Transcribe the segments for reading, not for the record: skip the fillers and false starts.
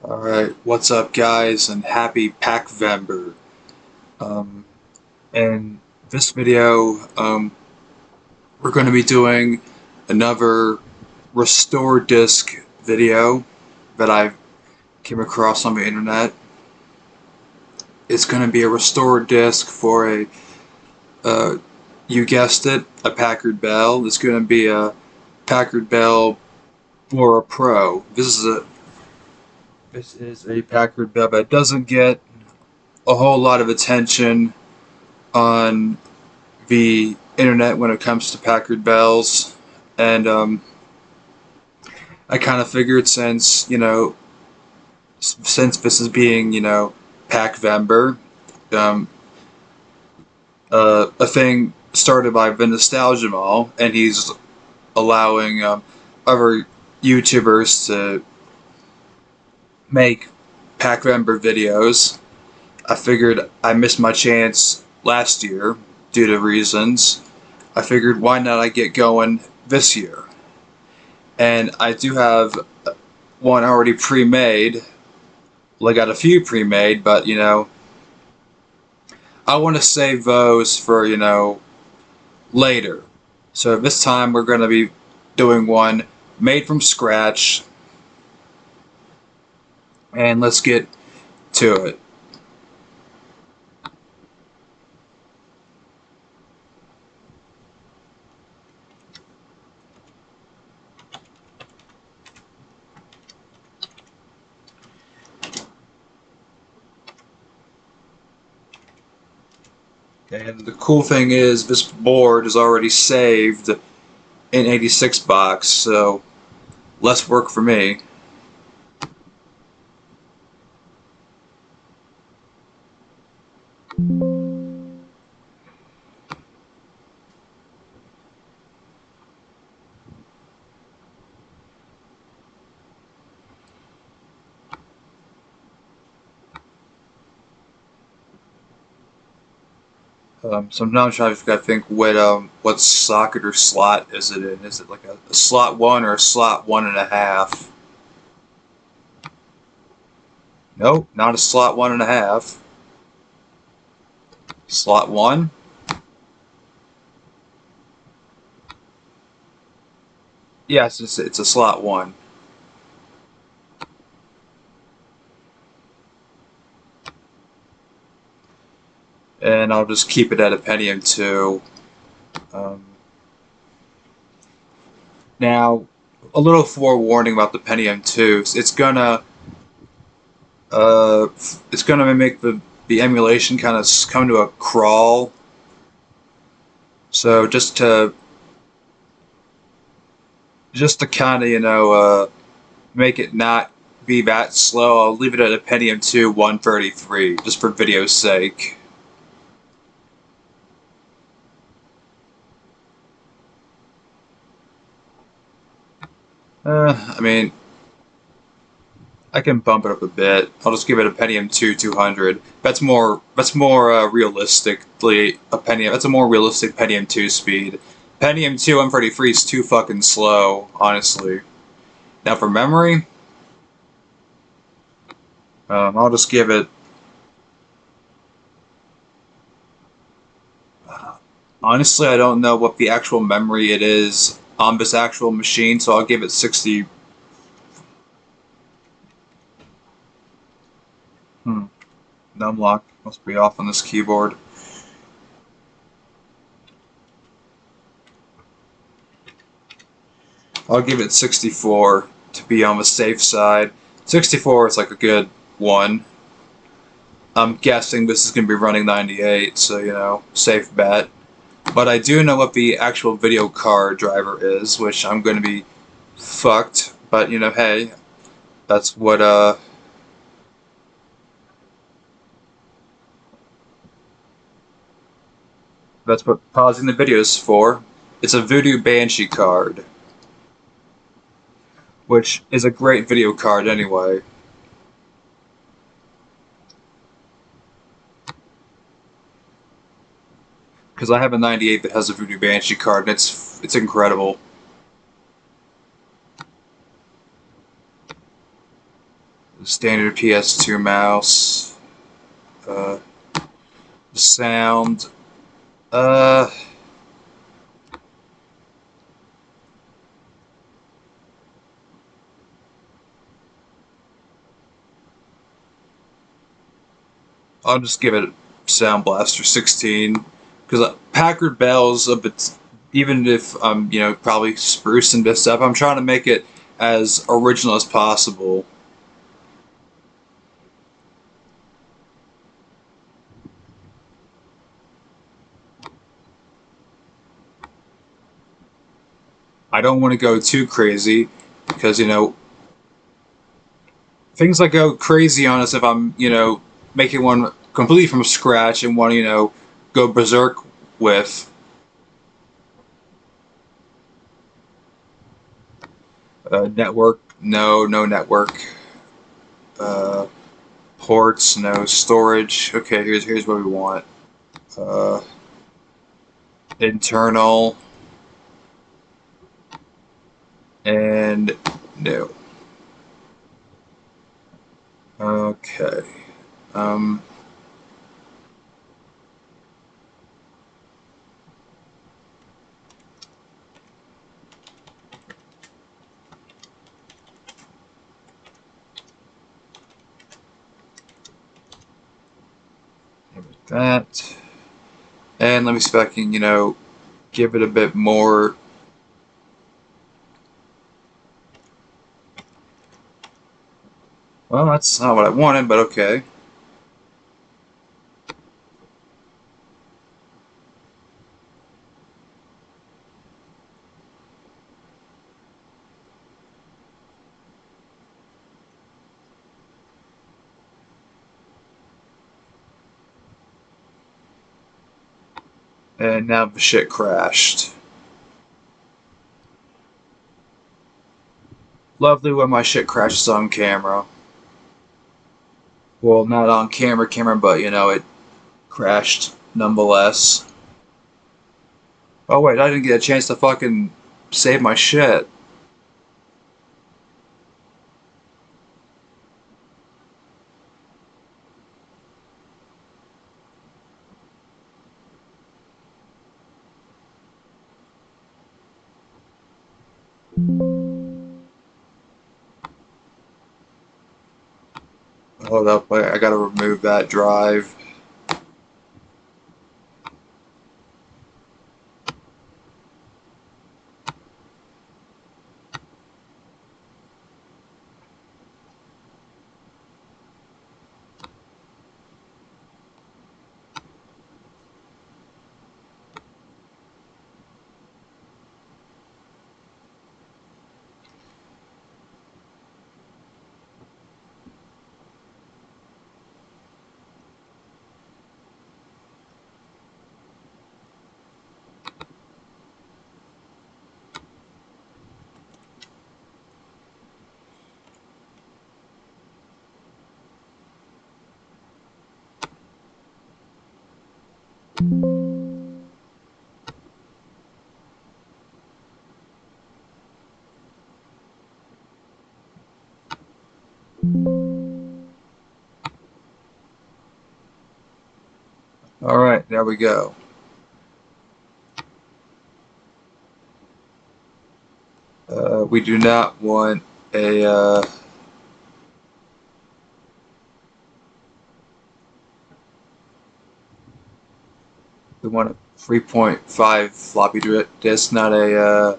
Alright, what's up guys, and happy Packvember. Um, in this video, we're going to be doing another restore disk video that I came across on the internet. It's going to be a restore disk for you guessed it, a Packard Bell. It's going to be a Packard Bell Bora Pro. This is a Packard Bell that doesn't get a whole lot of attention on the internet when it comes to Packard Bells, and I kind of figured since this is being Packvember, um, a thing started by the Nostalgia Mall, and he's allowing other YouTubers to make Packvember videos. I figured I missed my chance last year due to reasons. I figured why not I get going this year. And I do have one already pre-made. Well, I got a few pre-made, but I want to save those for later. So this time we're going to be doing one made from scratch, and let's get to it. And the cool thing is this board is already saved in 86 box, so less work for me. So now I'm trying to think what socket or slot is it in? Is it like a slot 1 or a slot 1.5? Nope, not a slot 1.5. Slot 1? Yes, it's a slot 1. And I'll just keep it at a Pentium 2. Now, a little forewarning about the Pentium 2. It's gonna make the emulation kind of come to a crawl. So just to kind of make it not be that slow, I'll leave it at a Pentium 2 133 just for video's sake. I mean, I can bump it up a bit. I'll just give it a Pentium 2 200. That's more realistically a Pentium. That's a more realistic Pentium 2 speed. Pentium 2 133 is too fucking slow, honestly. Now for memory, I'll just give it. Honestly, I don't know what the actual memory it is on this actual machine, so I'll give it 60. Numlock must be off on this keyboard. I'll give it 64 to be on the safe side. 64 is like a good 1. I'm guessing this is going to be running 98, so safe bet. But I do know what the actual video card driver is, which I'm going to be fucked. But hey, that's what pausing the video is for. It's a Voodoo Banshee card, which is a great video card anyway. Because I have a 98 that has a Voodoo Banshee card, and it's incredible. Standard PS2 mouse. Sound. Uh, I'll just give it Sound Blaster 16 because Packard Bell's a bit. Even if I'm, probably sprucing this up, I'm trying to make it as original as possible. I don't want to go too crazy because things I go crazy on is if I'm making one completely from scratch and want to go berserk with. Network, no network. Uh, Ports, no storage. Okay, here's what we want. Uh, Internal and no. Okay. Um, that. And let me see if I can, give it a bit more. Well, that's not what I wanted, but okay. And now the shit crashed. Lovely when my shit crashes on camera. Well, not on camera, but it crashed nonetheless. Oh wait, I didn't get a chance to fucking save my shit. Hold up, wait, I gotta remove that drive. Alright, there we go. We do not want a we want a 3.5 floppy disk, not a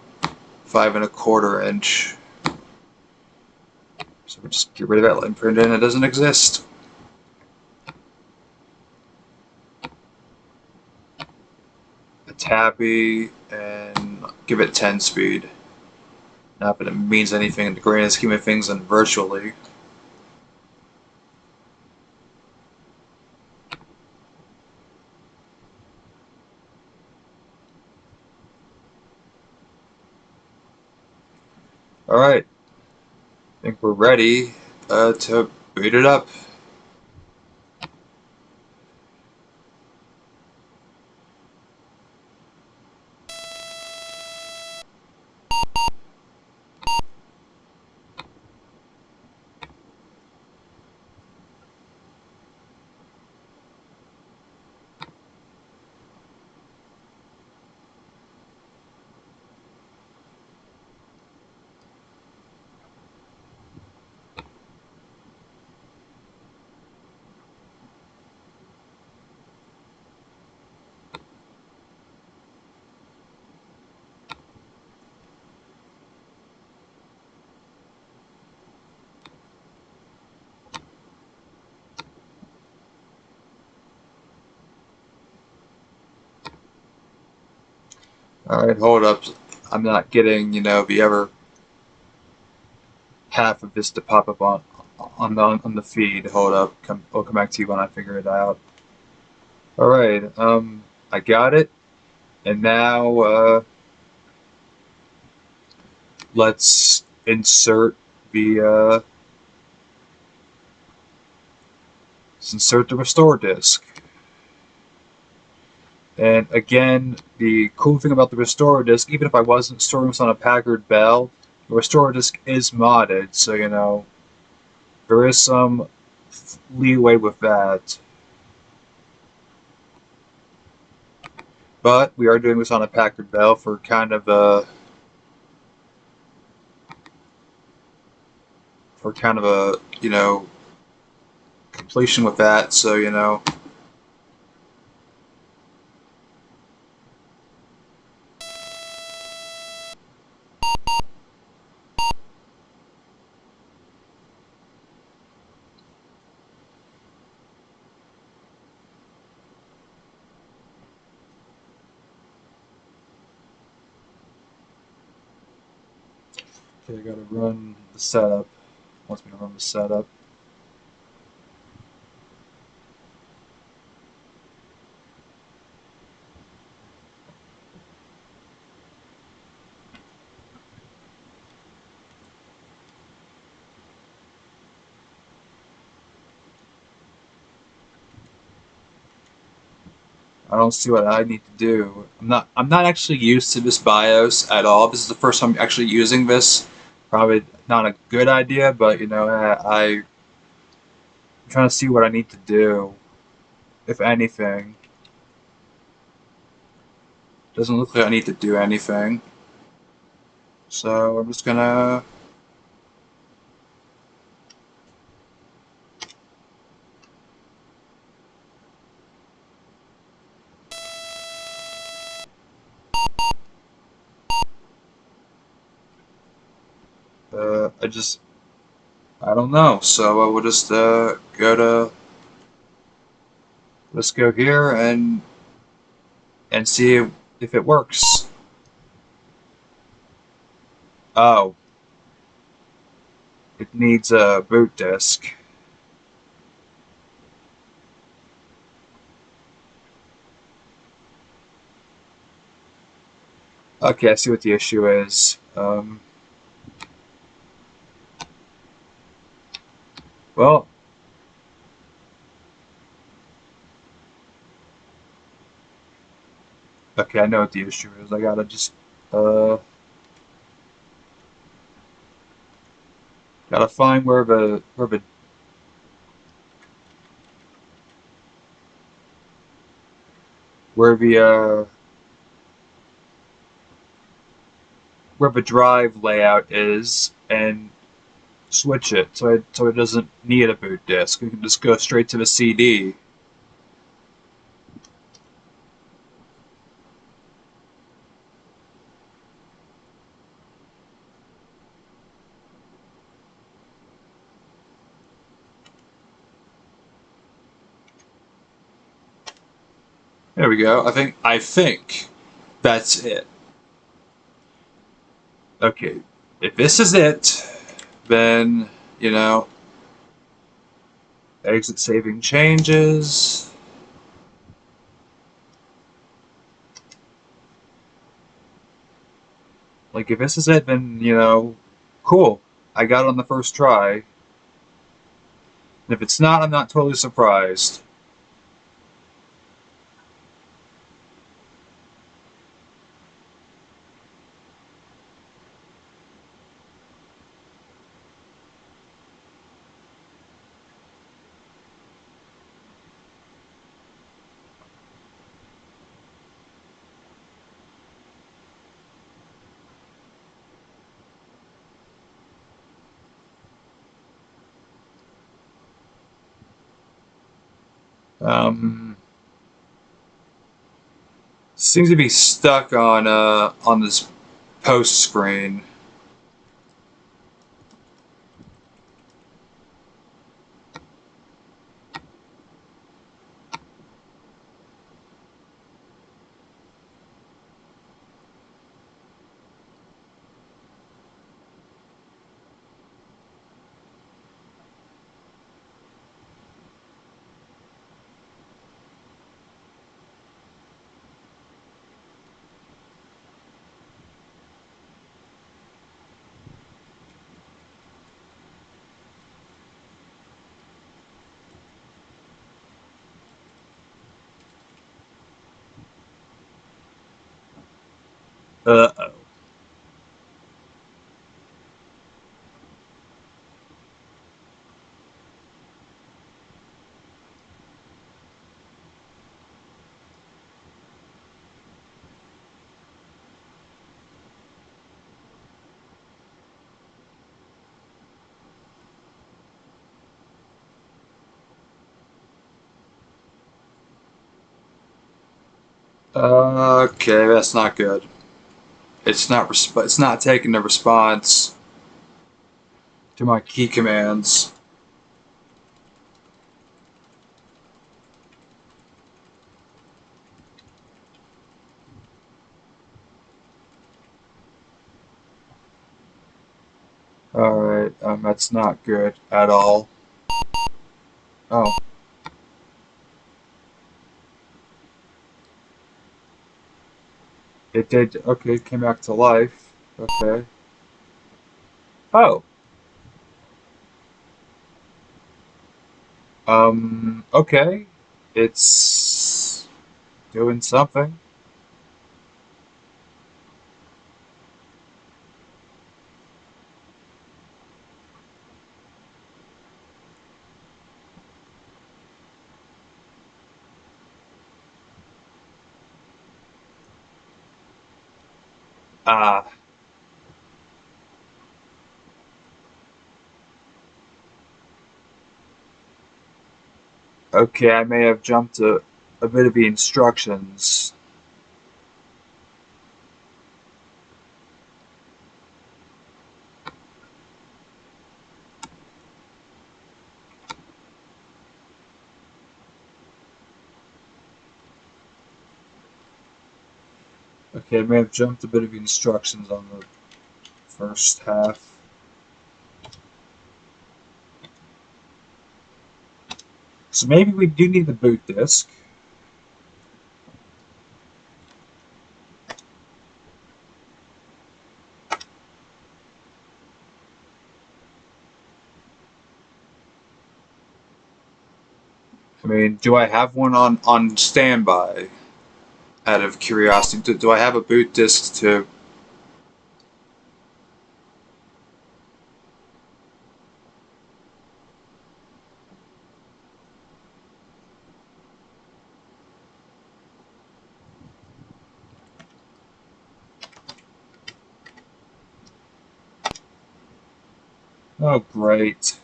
5 1/4 inch. So we just get rid of that and print it in. It doesn't exist. It's happy and give it 10 speed. Not that it means anything in the grand scheme of things and virtually. Alright, I think we're ready to boot it up. Alright, hold up. I'm not getting, the other half of this to pop up on the feed. Hold up. I'll come back to you when I figure it out. Alright, I got it. And now, let's insert the, let's insert the restore disk. And again, the cool thing about the restore disk, even if I wasn't storing this on a Packard Bell, the restore disk is modded, so there is some leeway with that. But we are doing this on a Packard Bell for kind of a completion with that. So. Okay, I gotta run the setup. Wants me to run the setup. I don't see what I need to do. I'm not actually used to this BIOS at all. This is the first time I'm actually using this. Probably not a good idea, but I'm trying to see what I need to do, if anything. Doesn't look like I need to do anything. So I'm just gonna I don't know. So I will just let's go here and see if it works. Oh, it needs a boot disk. Okay, I see what the issue is. Well, okay, I know what the issue is. I gotta just uh gotta find where the where the drive layout is and switch it so it doesn't need a boot disk. We can just go straight to the CD. There we go. I think that's it. Okay, if this is it, then exit saving changes. Like if this is it, then cool. I got it on the first try. And if it's not, I'm not totally surprised. Um, Seems to be stuck on this post screen. Uh-oh. Okay, that's not good. It's not taking the response to my key commands. Alright, that's not good at all. Oh. It did, okay, it came back to life. Okay. Oh. Okay. It's doing something. Ah. Okay, I may have jumped a bit of the instructions. Okay, I may have jumped a bit of the instructions on the first half. So maybe we do need the boot disk. I mean, do I have one on standby? Out of curiosity, do I have a boot disk to? Oh, great.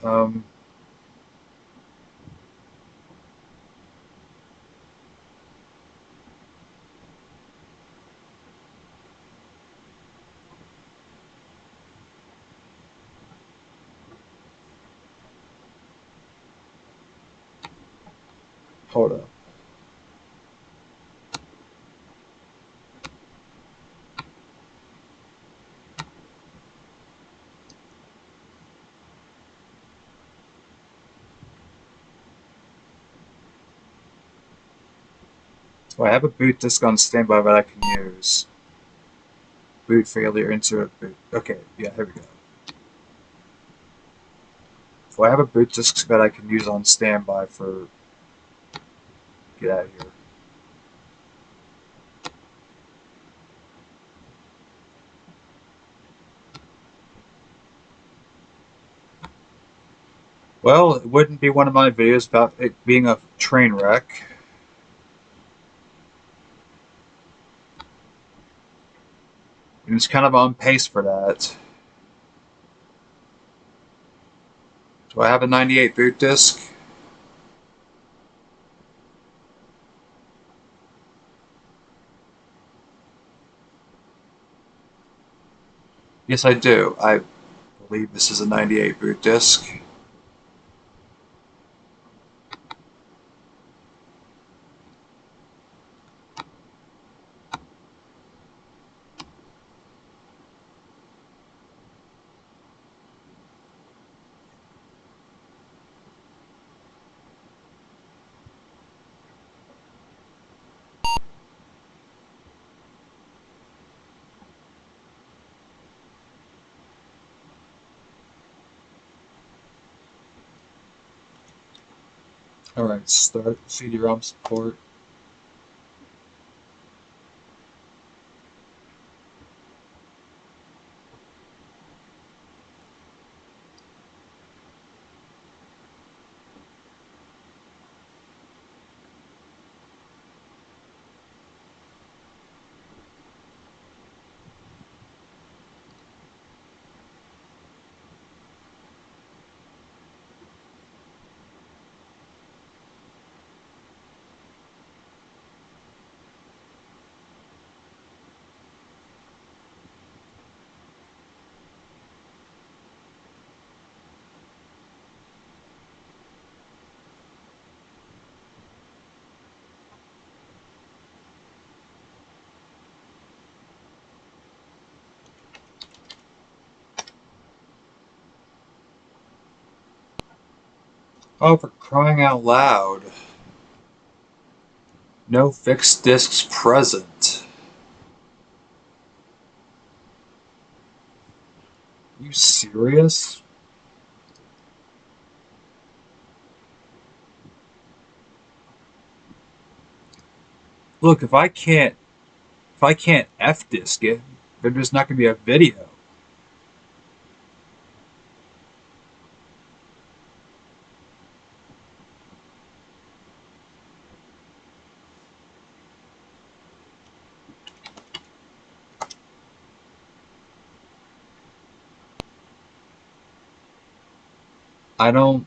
Um, Hold up. Do I have a boot disk on standby that I can use? Boot failure, insert boot. Okay, yeah, here we go. Do I have a boot disk that I can use on standby for? Get out of here. Well, it wouldn't be one of my videos about it being a train wreck. And it's kind of on pace for that. Do I have a 98 boot disk? Yes, I do. I believe this is a 98 boot disk. Alright, start CD-ROM support. Oh, for crying out loud. No fixed discs present. You serious? Look, if I can't F disk it, then there's not gonna be a video. I don't.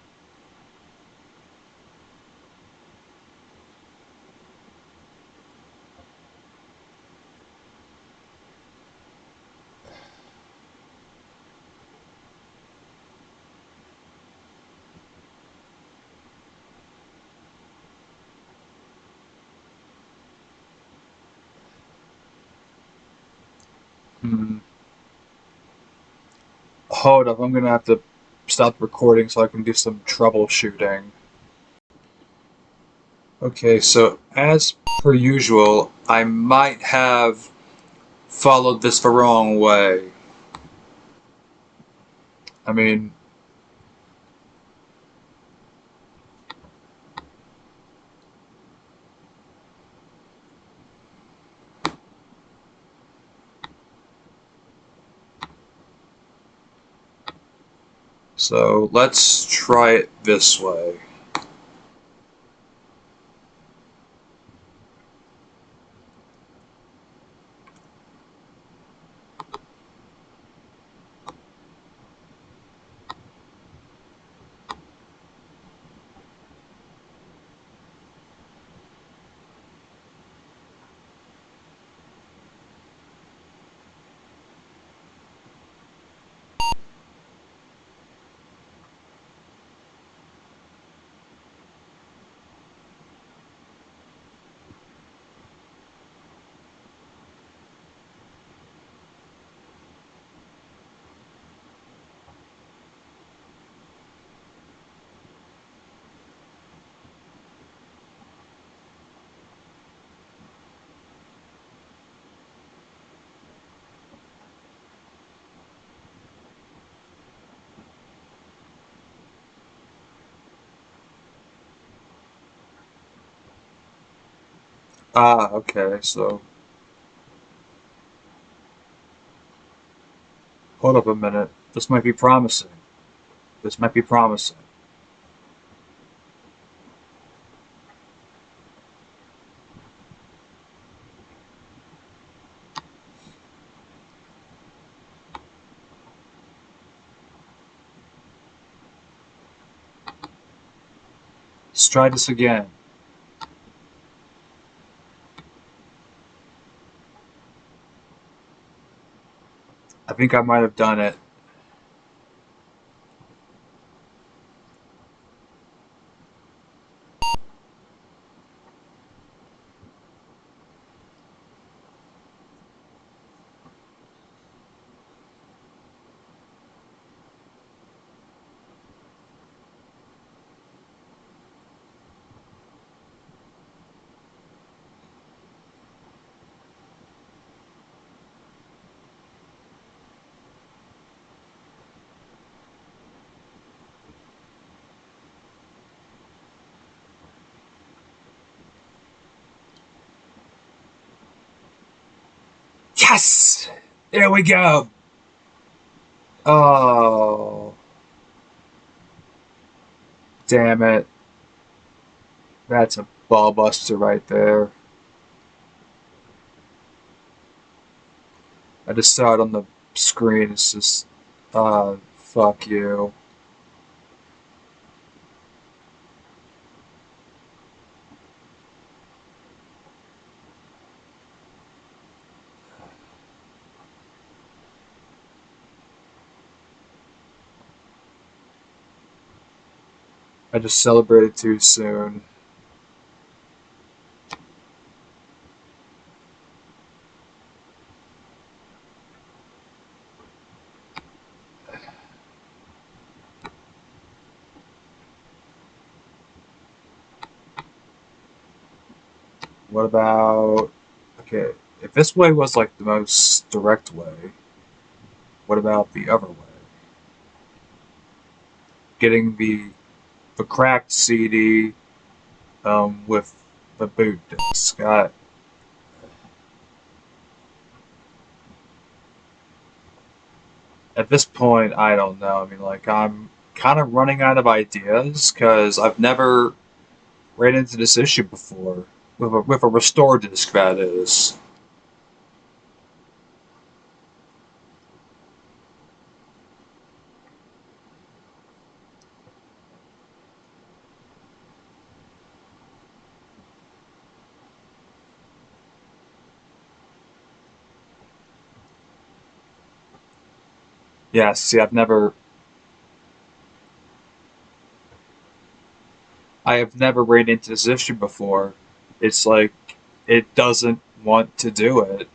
Hmm. Hold up, I'm gonna have to stop recording so I can do some troubleshooting. Okay, so as per usual, I might have followed this the wrong way. I mean, so let's try it this way. Ah, okay, so hold up a minute. This might be promising. This might be promising. Let's try this again. I think I might have done it. Yes! There we go! Oh, damn it. That's a ball buster right there. I just saw it on the screen. It's just, fuck you. I just celebrated too soon. What about... Okay, if this way was like the most direct way, what about the other way? Getting the cracked CD with the boot disc. At this point, I don't know. I mean, like, I'm kind of running out of ideas because I've never ran into this issue before with a restore disc. That is. Yeah. See, I have never ran into this issue before. It's like it doesn't want to do it.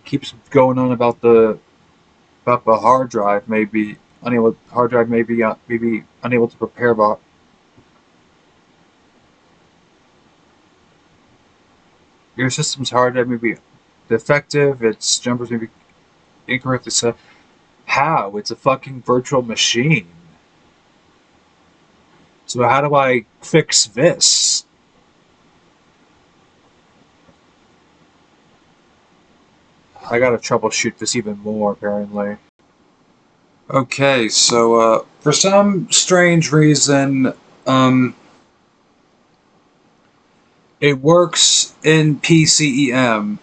Keeps going on about the hard drive maybe unable hard drive maybe unable to prepare the your system's hard drive may be defective. Its jumpers may be incorrectly set. How? It's a fucking virtual machine. So how do I fix this? I gotta troubleshoot this even more apparently. Okay, so for some strange reason, it works in PCEm.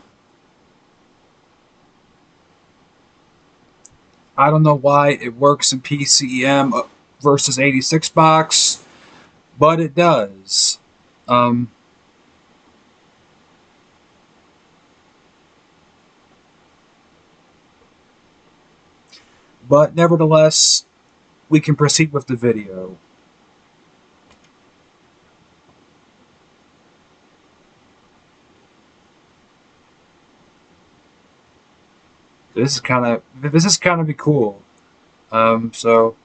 I don't know why it works in PCEm versus 86 box, but it does. Um, but nevertheless, we can proceed with the video. This is kind of be cool. So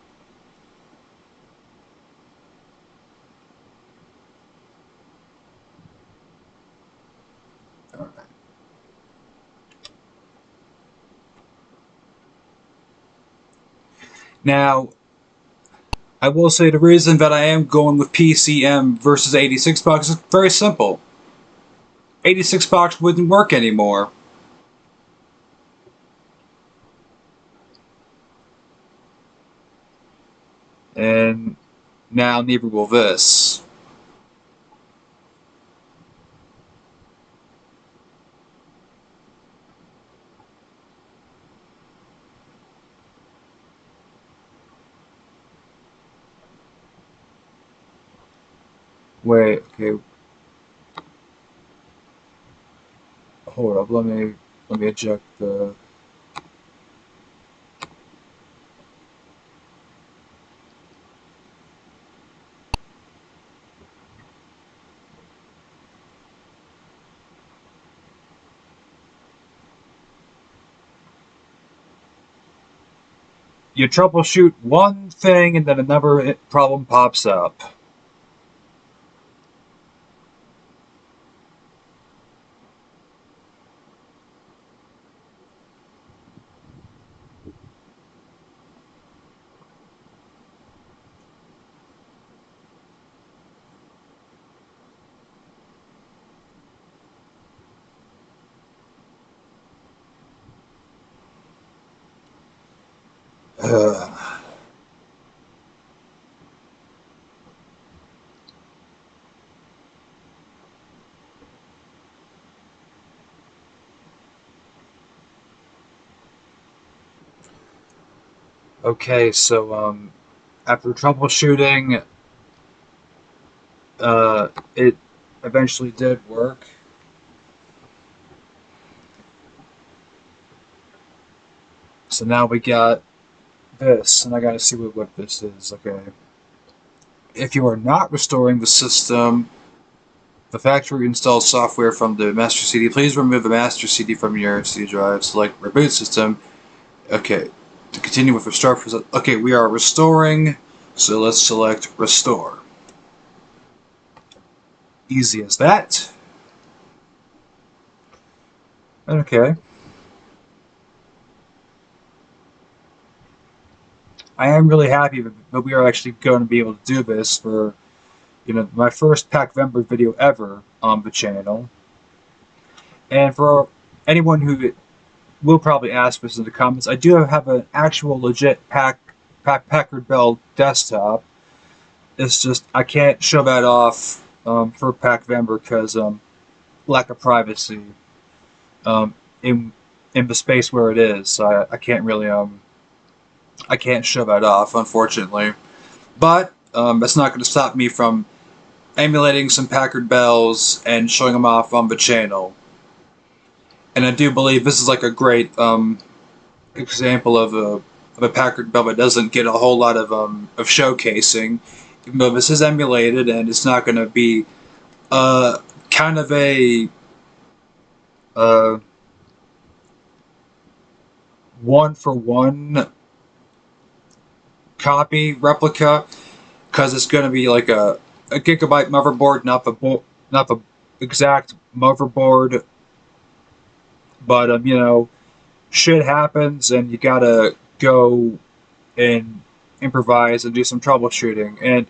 now I will say the reason that I am going with PCM versus 86 box is very simple. 86 box wouldn't work anymore. And now neither will this. Wait, okay, hold up, let me eject the... You troubleshoot one thing and then another problem pops up. Okay, so after troubleshooting, it eventually did work. So now we got this, and I gotta see what this is. Okay. If you are not restoring the system, the factory installs software from the master CD. Please remove the master CD from your CD drive. Select reboot system. Okay, to continue with restore. Okay, we are restoring, so let's select restore. Easy as that. Okay. I am really happy that we are actually going to be able to do this for, my first Packvember video ever on the channel. And for anyone who will probably ask this in the comments, I do have an actual legit Packard Bell desktop. It's just I can't show that off for Packvember because lack of privacy um, in the space where it is. So I can't really I can't show that off, unfortunately. But that's not going to stop me from emulating some Packard Bells and showing them off on the channel. And I do believe this is like a great example of a Packard Bell that doesn't get a whole lot of showcasing. Even though this is emulated and it's not going to be kind of a uh, one for one copy replica, because it's going to be like a gigabyte motherboard, not the exact motherboard, but shit happens and you gotta go and improvise and do some troubleshooting. And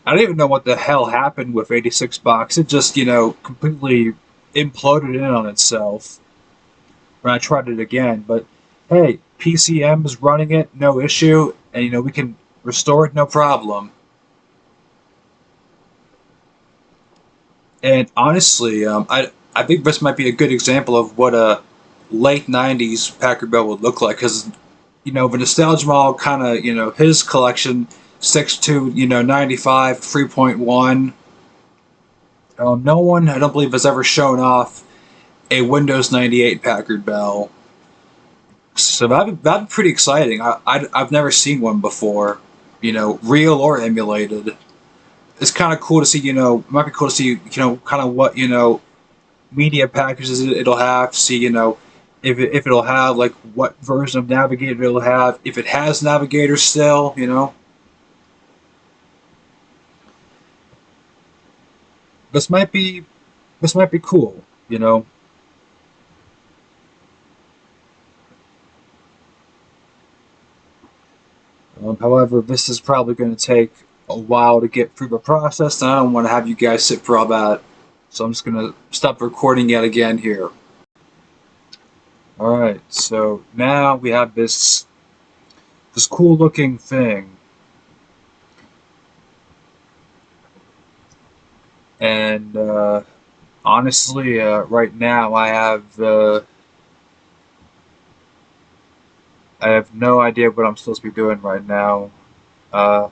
I don't even know what the hell happened with 86 box. It just completely imploded in on itself when I tried it again. But hey, PCEm is running it, no issue, and we can restore it, no problem. And honestly, I think this might be a good example of what a late '90s Packard Bell would look like, because the nostalgia mall kind of his collection sticks to 95 3.1. No one, I don't believe, has ever shown off a Windows 98 Packard Bell, so that'd be pretty exciting. I've never seen one before, real or emulated. It's kind of cool to see. It might be cool to see kind of what media packages it'll have. See if it'll have like what version of Navigator it'll have. If it has Navigator still, this might be cool. However, this is probably going to take a while to get through the process, and I don't want to have you guys sit for all that. So I'm just going to stop recording yet again here. Alright, so now we have this cool looking thing. And honestly, right now I have no idea what I'm supposed to be doing right now. I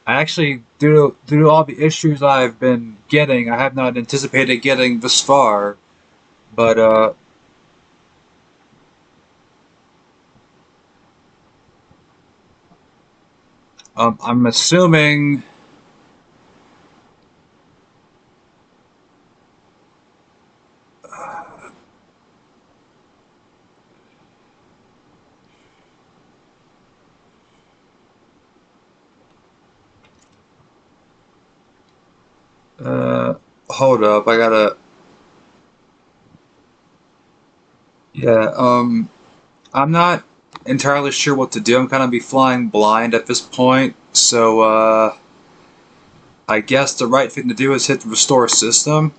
actually, due to all the issues I've been getting, I have not anticipated getting this far. But I'm assuming. Uh, hold up, I gotta. Yeah, I'm not entirely sure what to do. I'm kind of be flying blind at this point. So I guess the right thing to do is hit the restore system.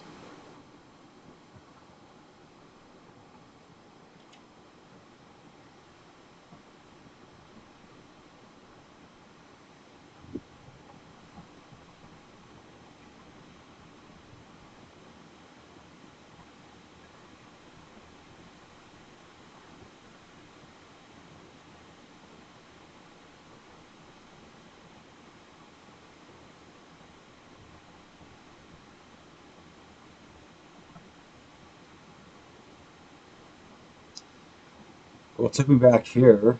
Well, it took me back here.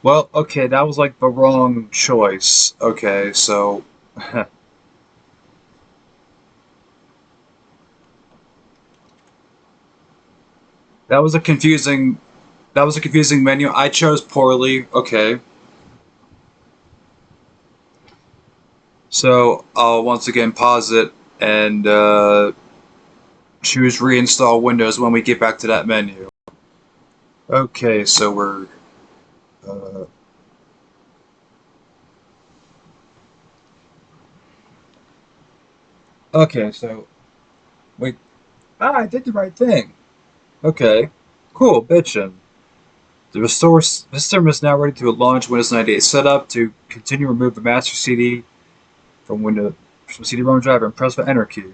Well, okay, that was like the wrong choice. Okay, so that was a confusing menu. I chose poorly. Okay. So I'll once again pause it and choose reinstall Windows when we get back to that menu. Okay, so we're uh, okay. So wait, I did the right thing. Okay, cool, bitchin'. The restore system is now ready to launch Windows 98 setup. To continue, remove the master CD from CD-ROM drive and press the Enter key.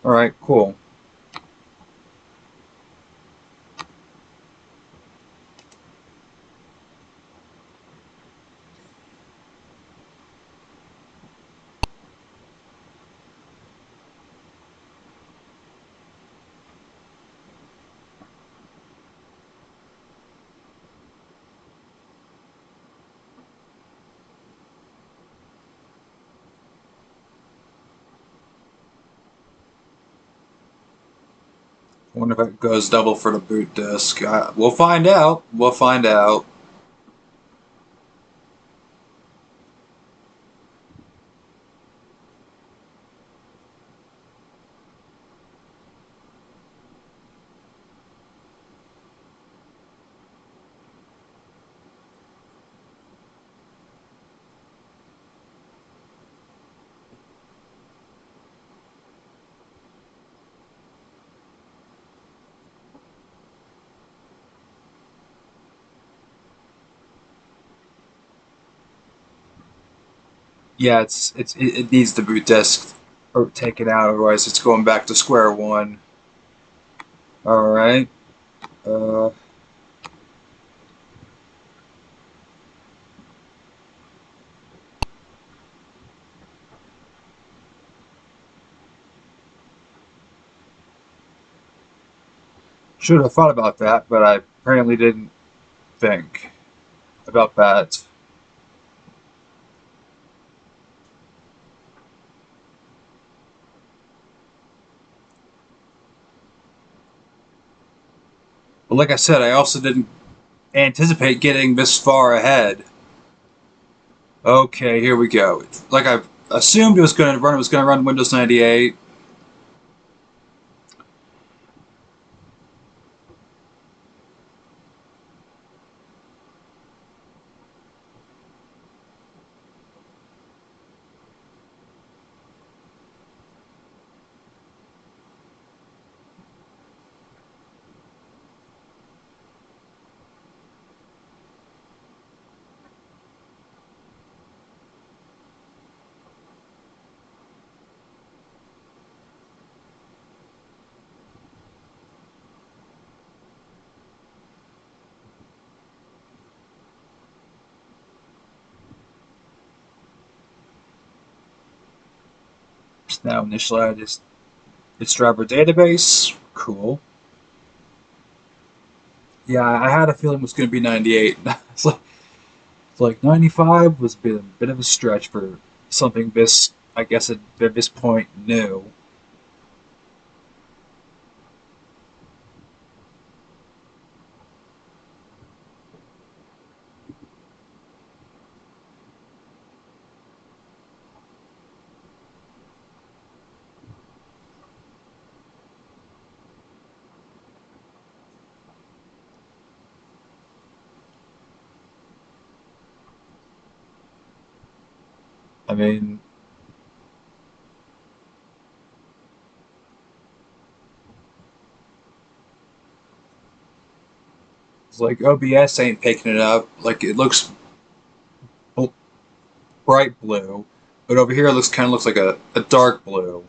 All right, cool. I wonder if it goes double for the boot disk. We'll find out. We'll find out. Yeah, it needs the boot disk taken out, otherwise it's going back to square one. All right. Uh, should have thought about that, but I apparently didn't think about that. But like I said, I also didn't anticipate getting this far ahead. Okay, here we go. Like I assumed it was going to run Windows 98. Now initialize its driver database. Cool. Yeah, I had a feeling it was going to be 98. It's like 95 was a bit of a stretch for something this, I guess, at this point new. I mean, it's like OBS ain't picking it up. Like it looks bright blue, but over here it looks kind of looks like a dark blue.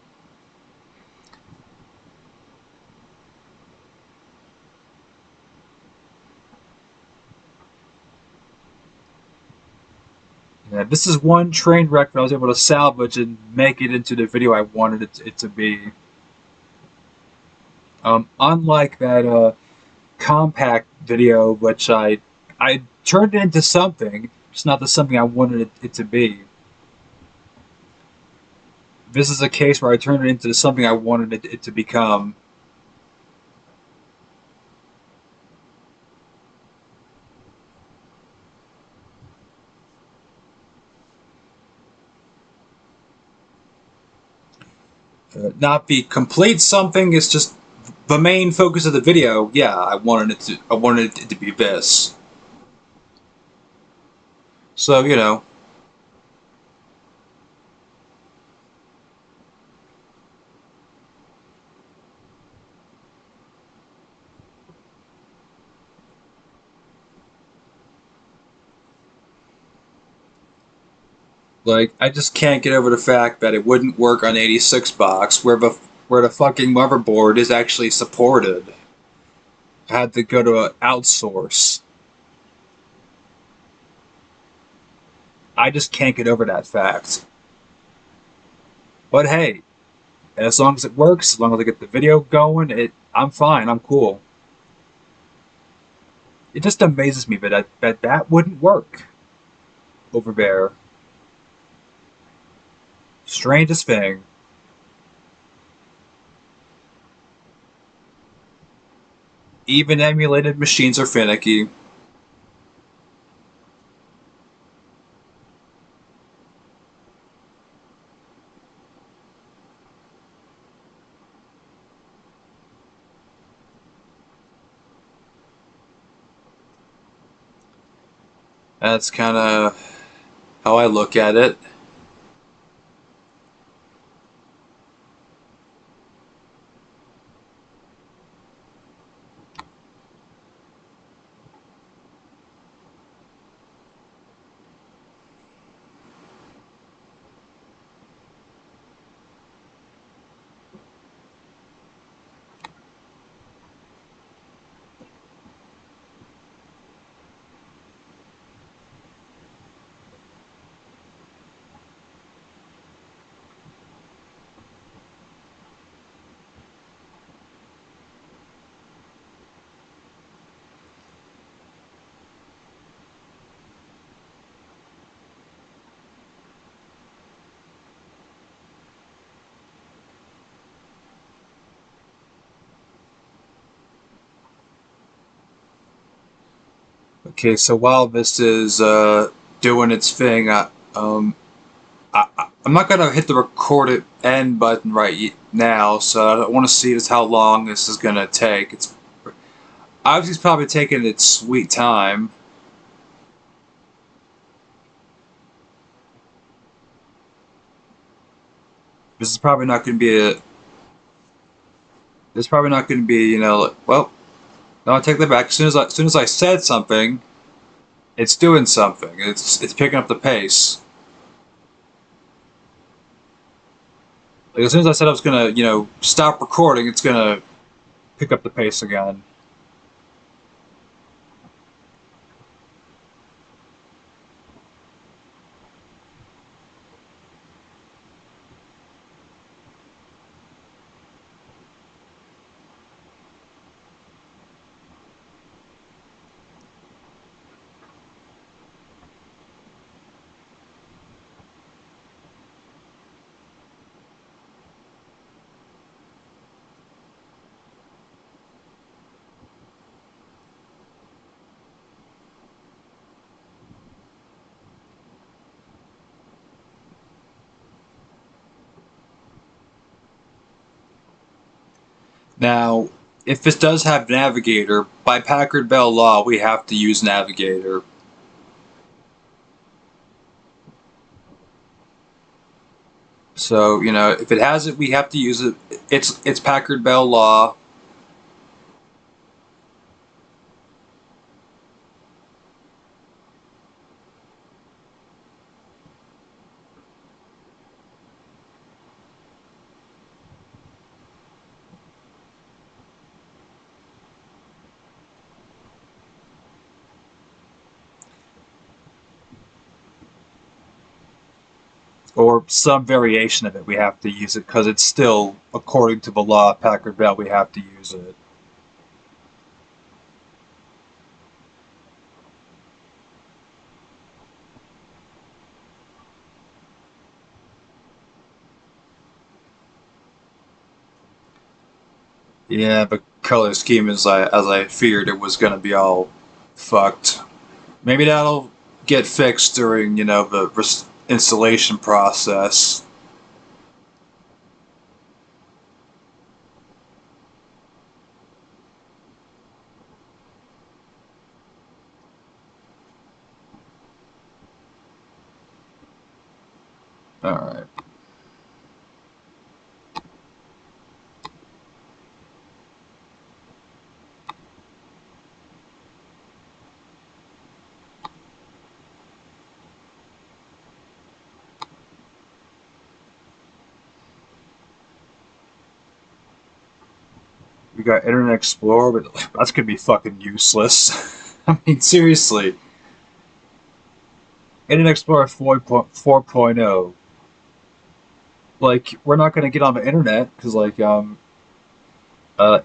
Yeah, this is one train wreck that I was able to salvage and make it into the video I wanted it to be. Unlike that compact video, which I I turned it into something. It's not the something I wanted it to be. This is a case where I turned it into something I wanted it to become. Not be complete something. It's just the main focus of the video. Yeah, I wanted it to. I wanted it to be this. So like I just can't get over the fact that it wouldn't work on 86 box where the fucking motherboard is actually supported. I had to go to an outsource. I just can't get over that fact. But hey, as long as it works, as long as I get the video going, I'm fine. I'm cool. It just amazes me that wouldn't work over there. Strangest thing. Even emulated machines are finicky. That's kind of how I look at it. Okay, so while this is doing its thing, I'm not gonna hit the record it end button right now, so I want to see just how long this is gonna take. It's obviously it's probably taking its sweet time. This is probably not gonna be a. This is probably not gonna be well. No, I take that back. As soon as I said something, it's doing something. It's picking up the pace. Like as soon as I said I was gonna stop recording, it's gonna pick up the pace again. Now, if this does have Navigator, by Packard Bell law, we have to use Navigator. So, if it has it, we have to use it. It's Packard Bell law. Or some variation of it, we have to use it because it's still, according to the law of Packard Bell, we have to use it. Yeah, but color scheme is as I feared it was gonna be all fucked. Maybe that'll get fixed during the installation process. All right. We got Internet Explorer, but that's gonna be fucking useless. I mean, seriously, Internet Explorer 4.0. Like, we're not gonna get on the internet because, uh,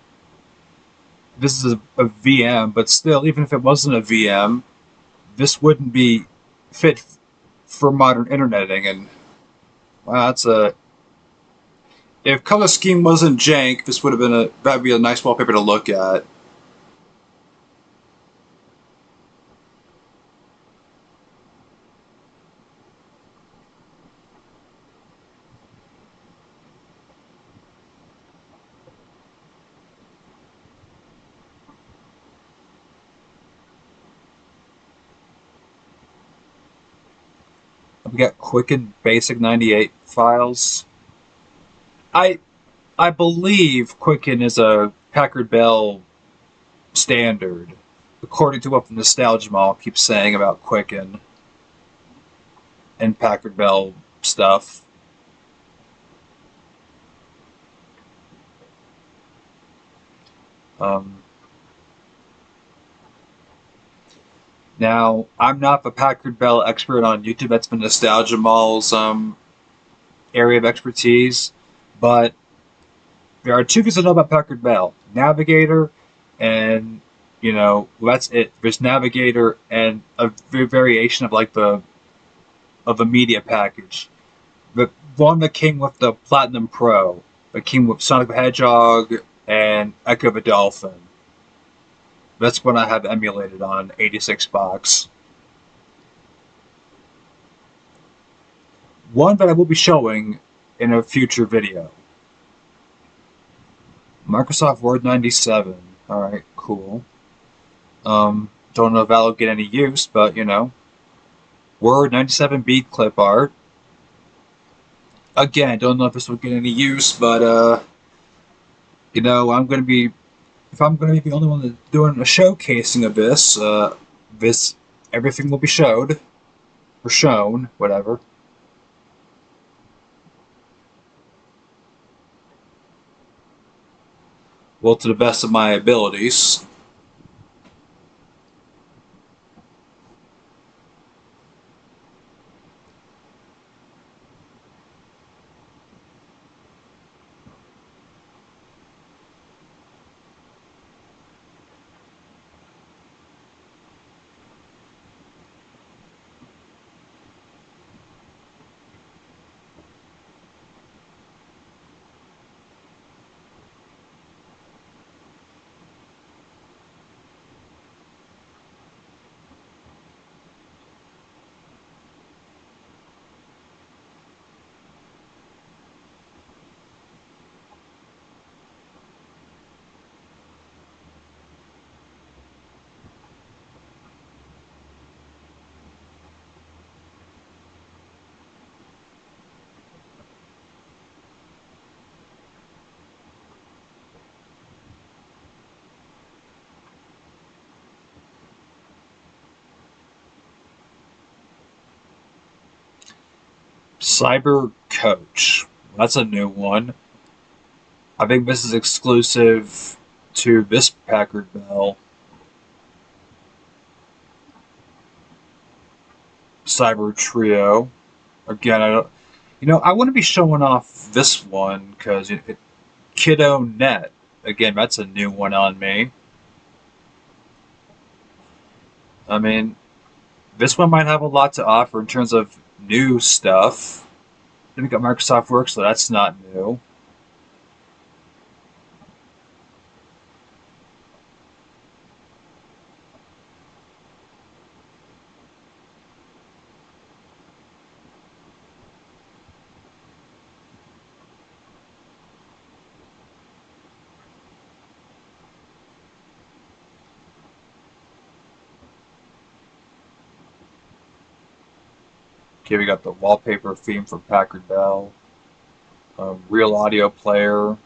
this is a VM, but still, even if it wasn't a VM, this wouldn't be fit for modern interneting. And wow, that's a if color scheme wasn't jank, this would have been that'd be a nice wallpaper to look at. We got Quicken Basic 98 files. I I believe Quicken is a Packard Bell standard, according to what the Nostalgia Mall keeps saying about Quicken and Packard Bell stuff. Um, Now, I'm not the Packard Bell expert on YouTube. That's the Nostalgia Mall's area of expertise. But there are two things I know about Packard Bell: Navigator, and that's it. There's Navigator and a variation of the media package. The one that came with the Platinum Pro, that came with Sonic the Hedgehog and Echo the Dolphin. That's what I have emulated on 86 box. One that I will be showing in a future video. Microsoft Word 97. Alright, cool. Don't know if that'll get any use, but Word 97 beat clip art. Again, don't know if this will get any use, but I'm gonna be if I'm gonna be the only one that's doing a showcasing of this everything will be showed or shown, whatever. Well, to the best of my abilities. Cyber Coach. That's a new one. I think this is exclusive to this Packard Bell. Cyber Trio. Again, I don't. I want to be showing off this one because Kiddo Net. Again, that's a new one on me. I mean, this one might have a lot to offer in terms of new stuff. Then we got Microsoft Works, so that's not new. Okay, we got the wallpaper theme for Packard Bell. Real audio player.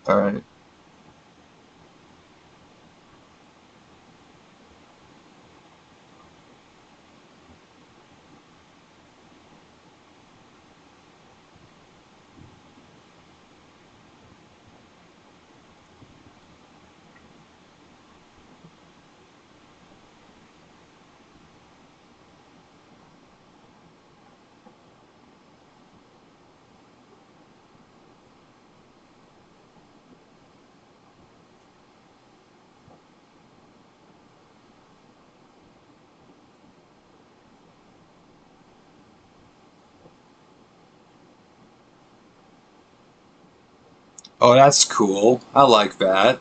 Alright. Oh, that's cool. I like that.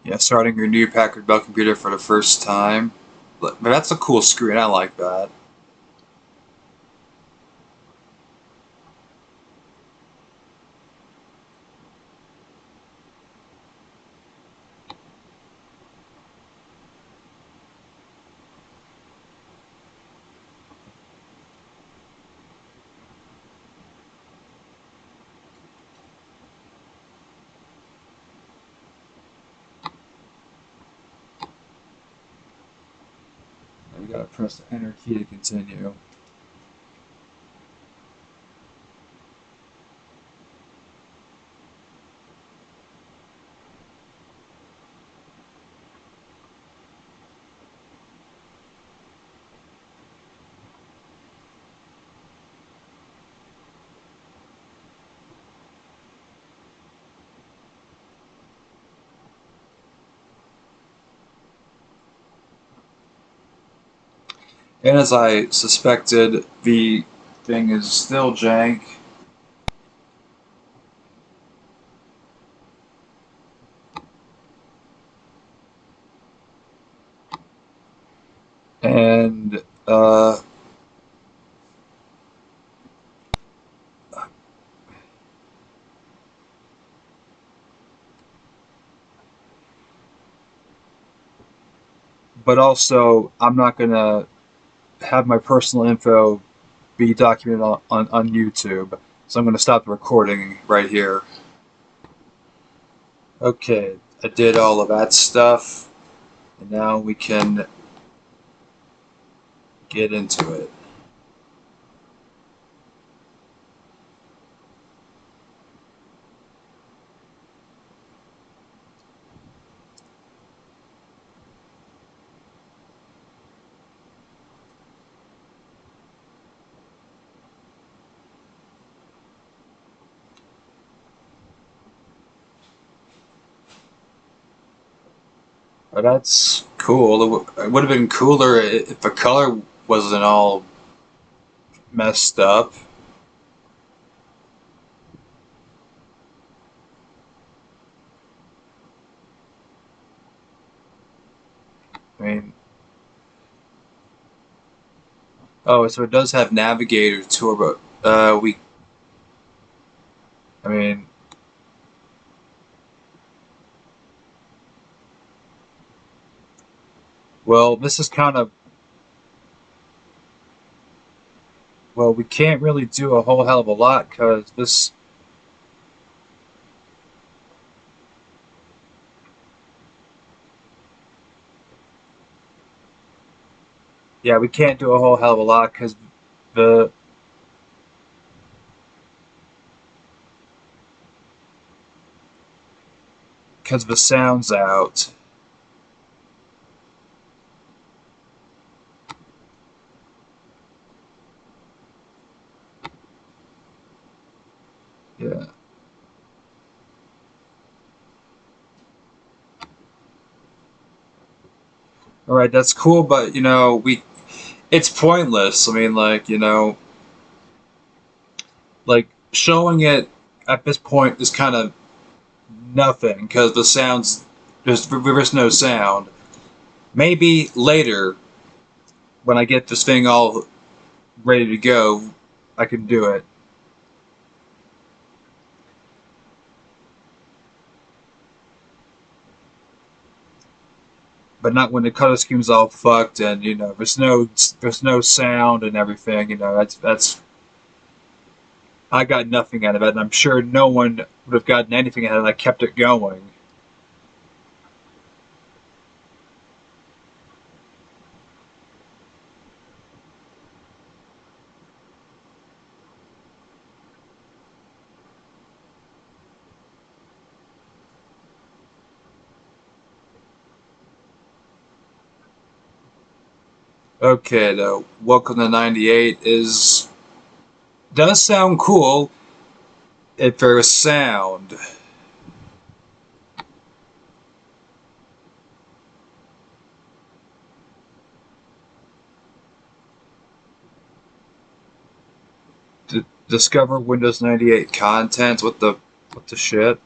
Yeah, starting your new Packard Bell computer for the first time. But that's a cool screen. I like that. You gotta press the enter key to continue. And as I suspected, the thing is still jank. And, but also, I'm not gonna have my personal info be documented on YouTube. So I'm gonna stop the recording right here. Okay, I did all of that stuff. And now we can get into it. But that's cool. It would have been cooler if the color wasn't all messed up. I mean, oh, so it does have Navigator Turbo. I mean, well, this is kind of, well, we can't really do a whole hell of a lot because this, yeah, we can't do a whole hell of a lot the, because the sound's out. All right, that's cool, but you know, it's pointless. I mean, like, you know, like showing it at this point is kind of nothing because the sounds there's no sound. Maybe later when I get this thing all ready to go, I can do it. But not when the color scheme's all fucked and you know there's no sound and everything. You know that's I got nothing out of it, and I'm sure no one would have gotten anything out of it. I kept it going. Okay, though, Welcome to '98 is does sound cool if there's sound. Discover Windows 98 contents. What the shit?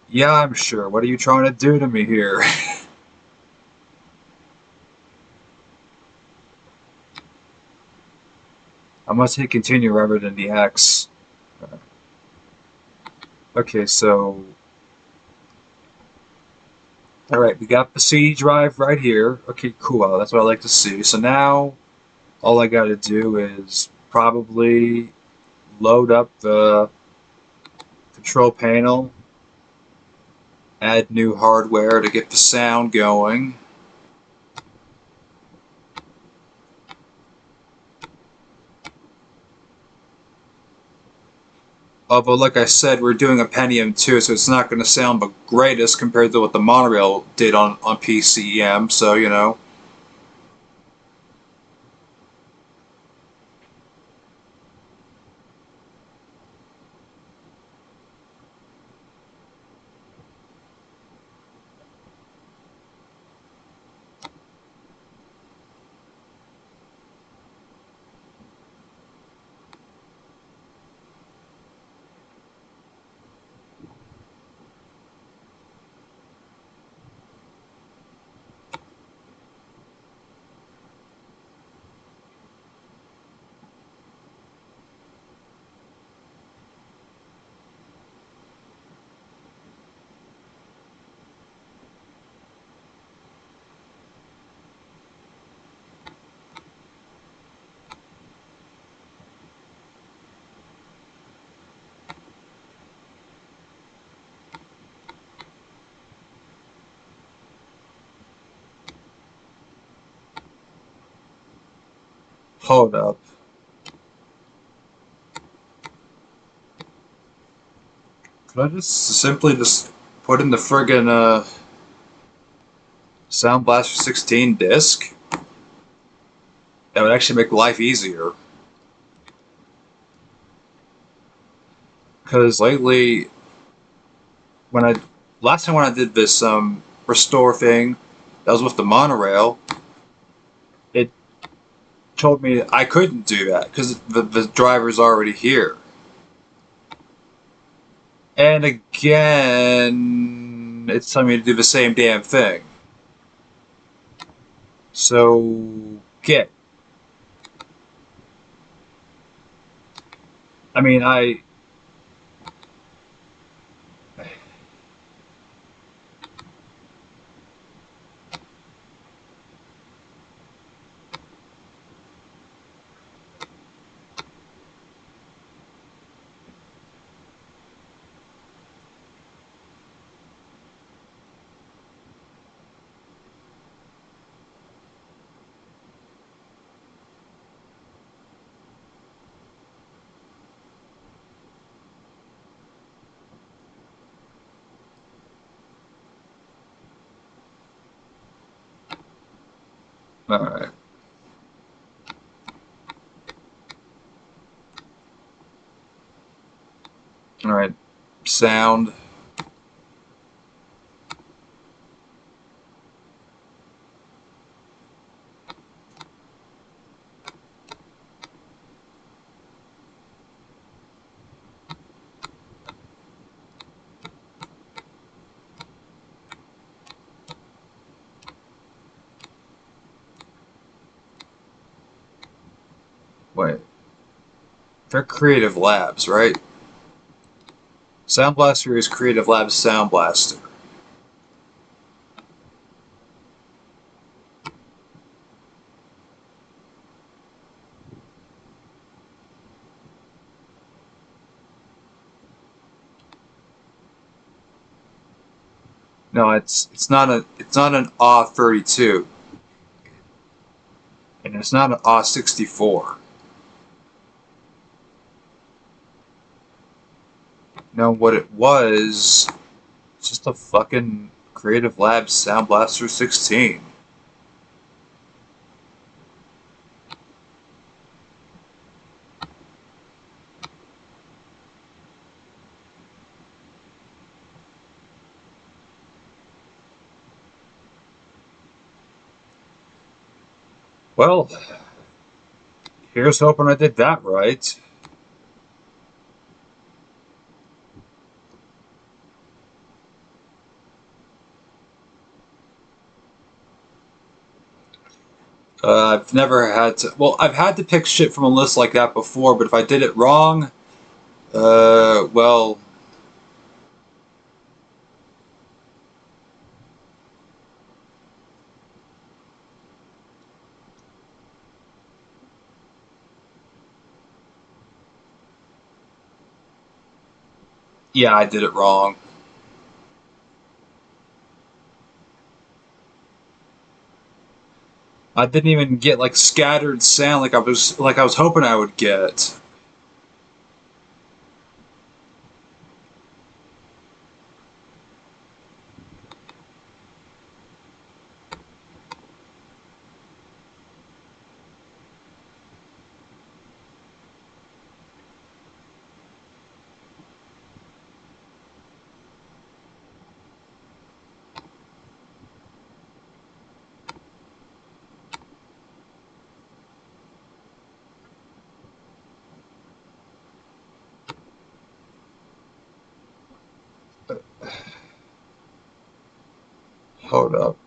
Yeah, I'm sure. What are you trying to do to me here? I must hit continue rather than the X. Okay, so all right, we got the C drive right here. Okay, cool. That's what I like to see. So now all I got to do is probably load up the control panel, add new hardware to get the sound going. Although, like I said, we're doing a Pentium 2, so it's not going to sound the greatest compared to what the monorail did on PCEm, so, you know. Hold up. Could I just simply just put in the friggin' Sound Blaster 16 disc? That would actually make life easier. Because lately, when I last time when I did this restore thing, that was with the monorail. It told me I couldn't do that because the driver's already here. And again, it's telling me to do the same damn thing. So get. I mean, all right, all right. Sound. Wait. They're Creative Labs, right? Sound Blaster is Creative Labs Sound Blaster. No, it's not an AW32, and it's not an AW64. No, what it was, just a fucking Creative Labs Sound Blaster 16. Well, here's hoping I did that right. I've never had to. Well, I've had to pick shit from a list like that before, but if I did it wrong, well, yeah, I did it wrong. I didn't even get like scattered sound like I was hoping I would get. Hold up.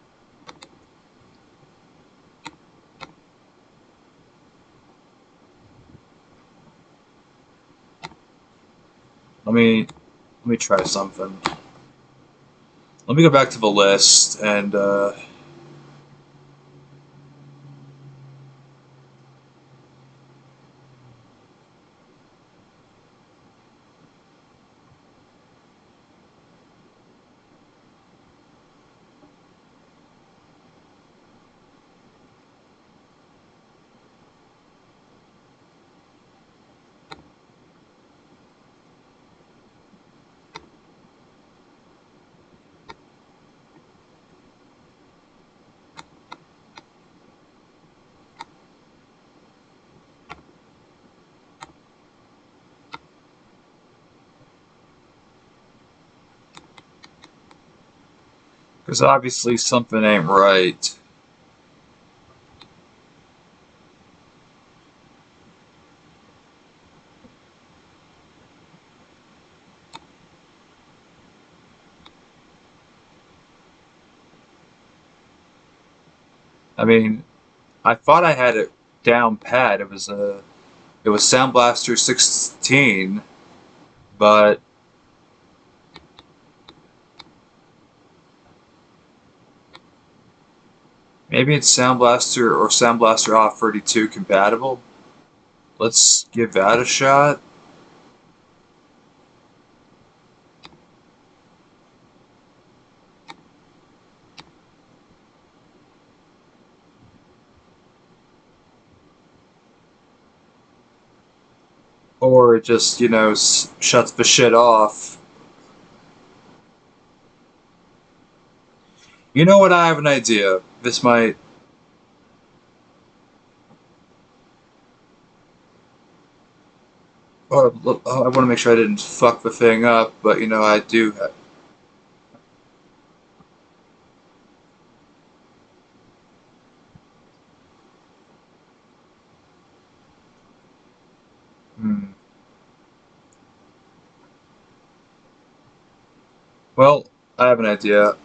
Let me try something. Let me go back to the list and because obviously something ain't right. I mean, I thought I had it down pat. It was Sound Blaster 16, but maybe it's Sound Blaster or Sound Blaster AW32 compatible. Let's give that a shot. Or it just, shuts the shit off. You know what? I have an idea. This might. Oh, I want to make sure I didn't fuck the thing up, but I do. Hmm. Well, I have an idea.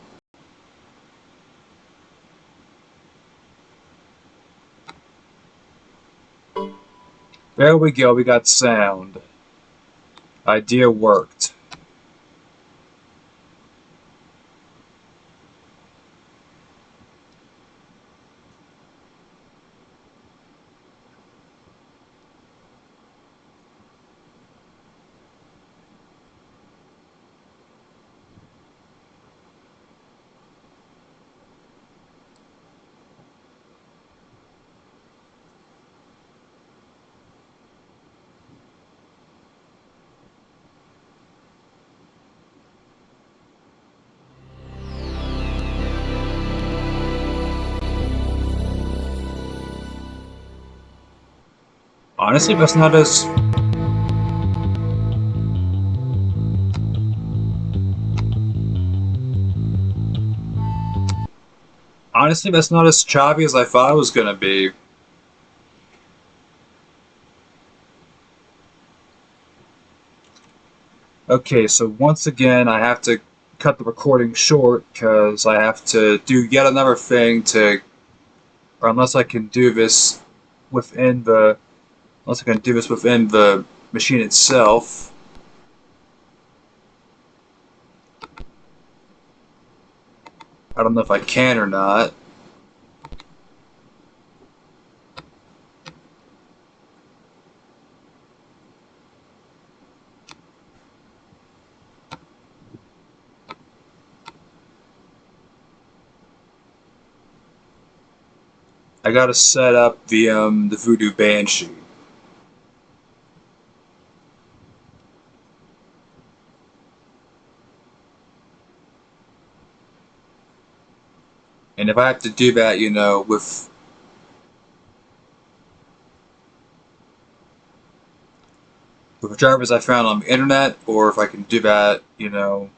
There we go, we got sound. Idea worked. Honestly, that's not as... Honestly, that's not as choppy as I thought it was gonna be. Okay, so once again, I have to cut the recording short because I have to do yet another thing to... Or unless I can do this within the... Unless I can do this within the machine itself. I don't know if I can or not. I gotta set up the Voodoo Banshee. And if I have to do that, you know, with the drivers I found on the internet, or if I can do that, you know,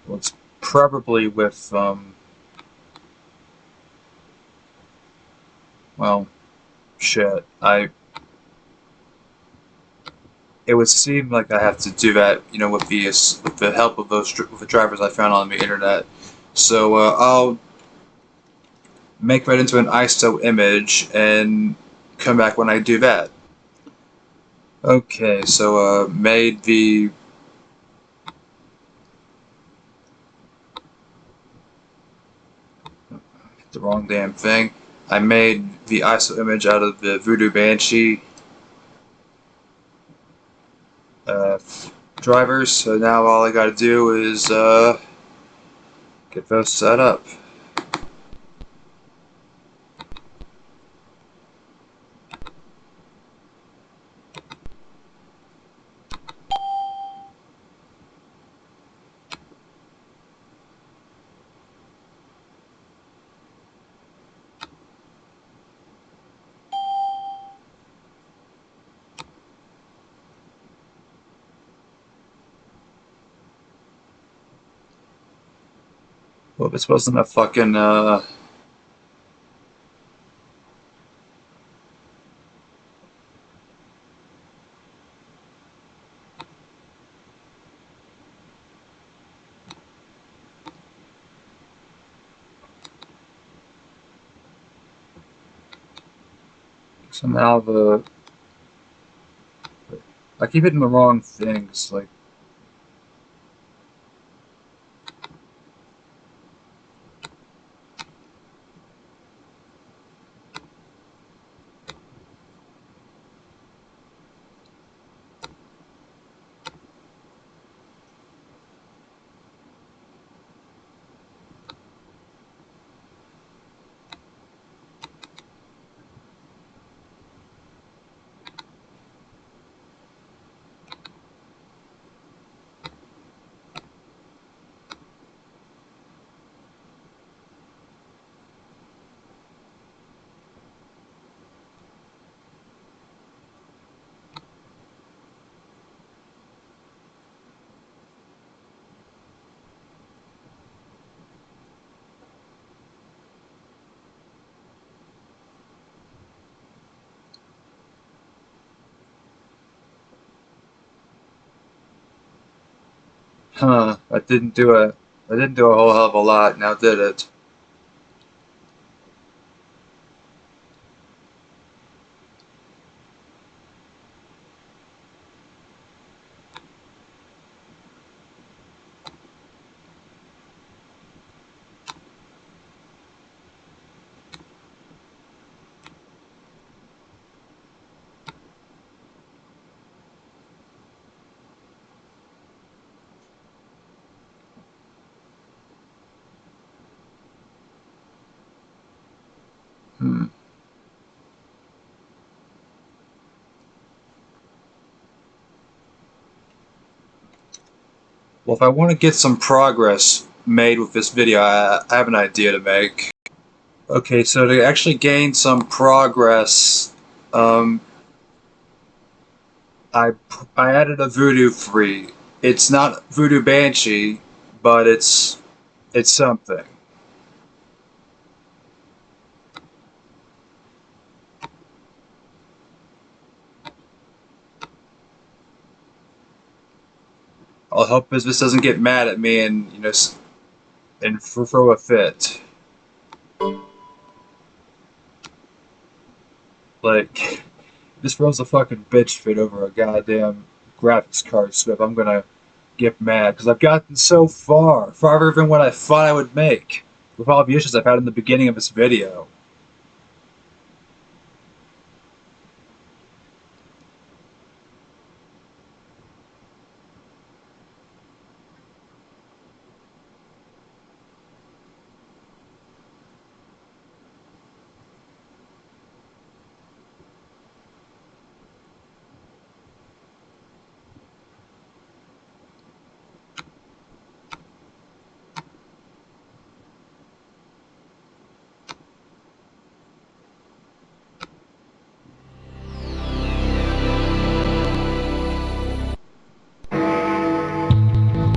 well, it's probably with, well, shit. It would seem like I have to do that, you know, with the help of with the drivers I found on the internet. So I'll make that into an ISO image and come back when I do that. Okay, so made the wrong damn thing. I made the ISO image out of the Voodoo Banshee uh, drivers, so now all I gotta do is get those set up. Well, this wasn't a fucking so now I keep hitting the wrong things, like Huh, I didn't do a whole hell of a lot, now did it? Hmm. Well, if I want to get some progress made with this video, I have an idea to make. Okay, so to actually gain some progress, um, I I added a voodoo free. It's not voodoo banshee, but it's something. I'll hope this doesn't get mad at me and and throw a fit. Like this throws a fucking bitch fit over a goddamn graphics card swip. I'm gonna get mad because I've gotten so far, farther than what I thought I would make, with all the issues I've had in the beginning of this video.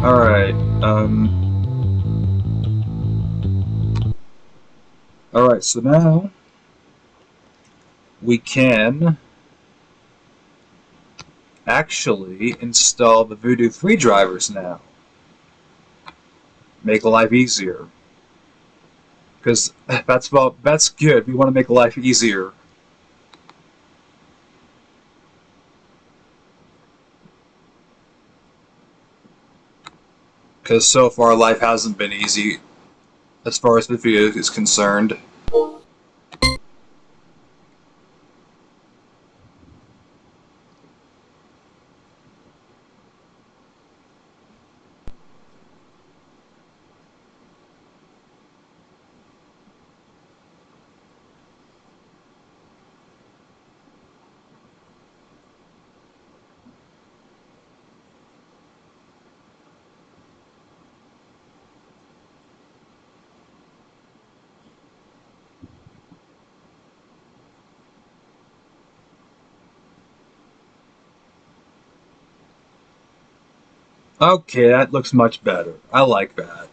Alright, alright, so now we can actually install the Voodoo 3 drivers now. Make life easier. Because that's good. We want to make life easier. Because so far life hasn't been easy as far as the video is concerned. Okay, that looks much better. I like that.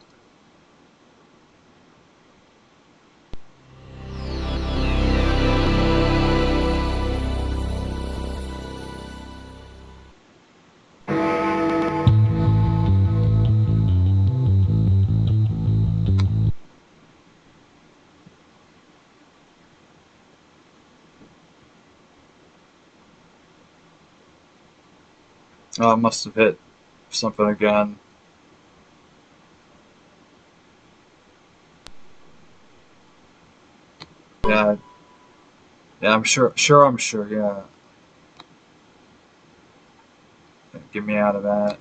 Oh, I must have hit something again. Yeah, yeah, I'm sure, yeah. Get me out of that.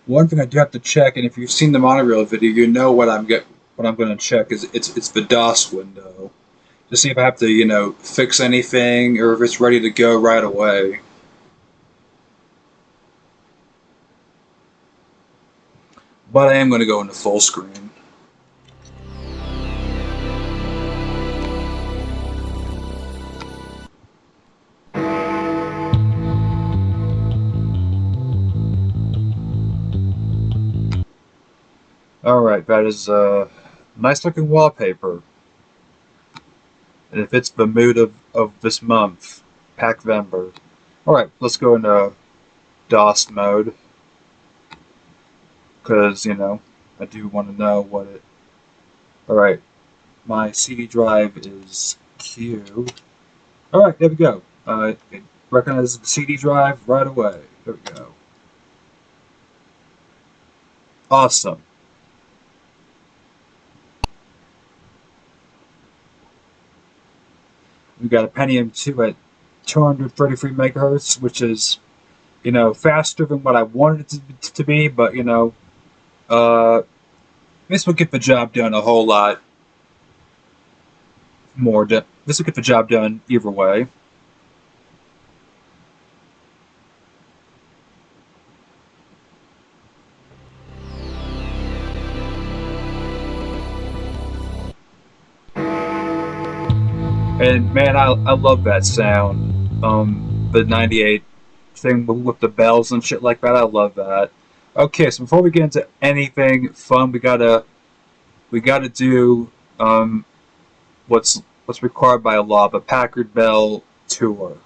One thing I do have to check, and if you've seen the monorail video, you know what I'm going to check is it's the DOS window. to see if I have to, fix anything or if it's ready to go right away. But I am going to go into full screen. Alright, that is a nice looking wallpaper. And it fits the mood of this month, Packvember. Alright, let's go into DOS mode. Because, I do want to know what it... Alright, my CD drive is Q. Alright, there we go. It recognizes the CD drive right away. There we go. Awesome. We've got a Pentium 2 at 233 megahertz, which is, faster than what I wanted it to be, but, this will get the job done a whole lot more. This will get the job done either way. And man, I love that sound. The 98 thing with the bells and shit like that. I love that. Okay, so before we get into anything fun, we gotta do what's required by law, the Packard Bell tour,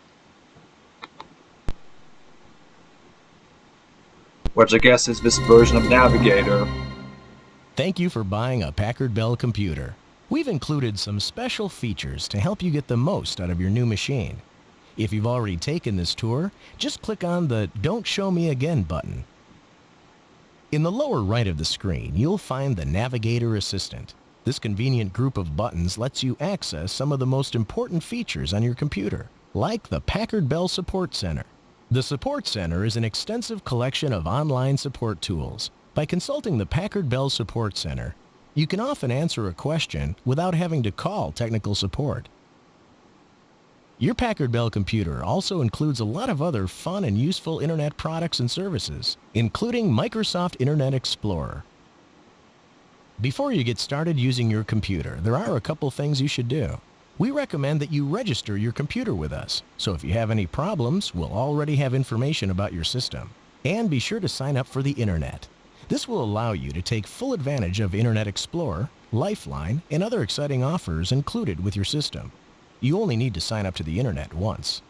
which I guess is this version of Navigator. Thank you for buying a Packard Bell computer. We've included some special features to help you get the most out of your new machine. If you've already taken this tour, just click on the Don't Show Me Again button. In the lower right of the screen, you'll find the Navigator Assistant. This convenient group of buttons lets you access some of the most important features on your computer, like the Packard Bell Support Center. The Support Center is an extensive collection of online support tools. By consulting the Packard Bell Support Center, you can often answer a question without having to call technical support. Your Packard Bell computer also includes a lot of other fun and useful Internet products and services, including Microsoft Internet Explorer. Before you get started using your computer, there are a couple things you should do. We recommend that you register your computer with us, so if you have any problems, we'll already have information about your system. And be sure to sign up for the Internet. This will allow you to take full advantage of Internet Explorer, Lifeline, and other exciting offers included with your system. You only need to sign up to the Internet once.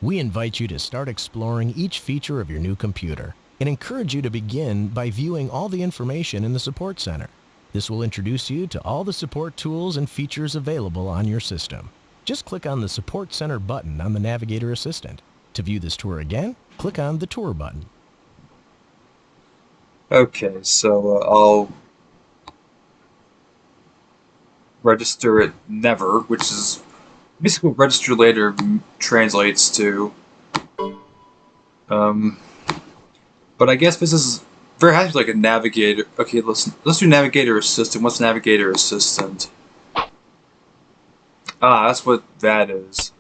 We invite you to start exploring each feature of your new computer and encourage you to begin by viewing all the information in the Support Center. This will introduce you to all the support tools and features available on your system. Just click on the Support Center button on the Navigator Assistant. To view this tour again, click on the Tour button. Okay, so I'll register it never, which is basically what register later translates to. But I guess this is very has to be like a navigator. Okay, let's do Navigator Assistant. What's Navigator Assistant? Ah, that's what that is.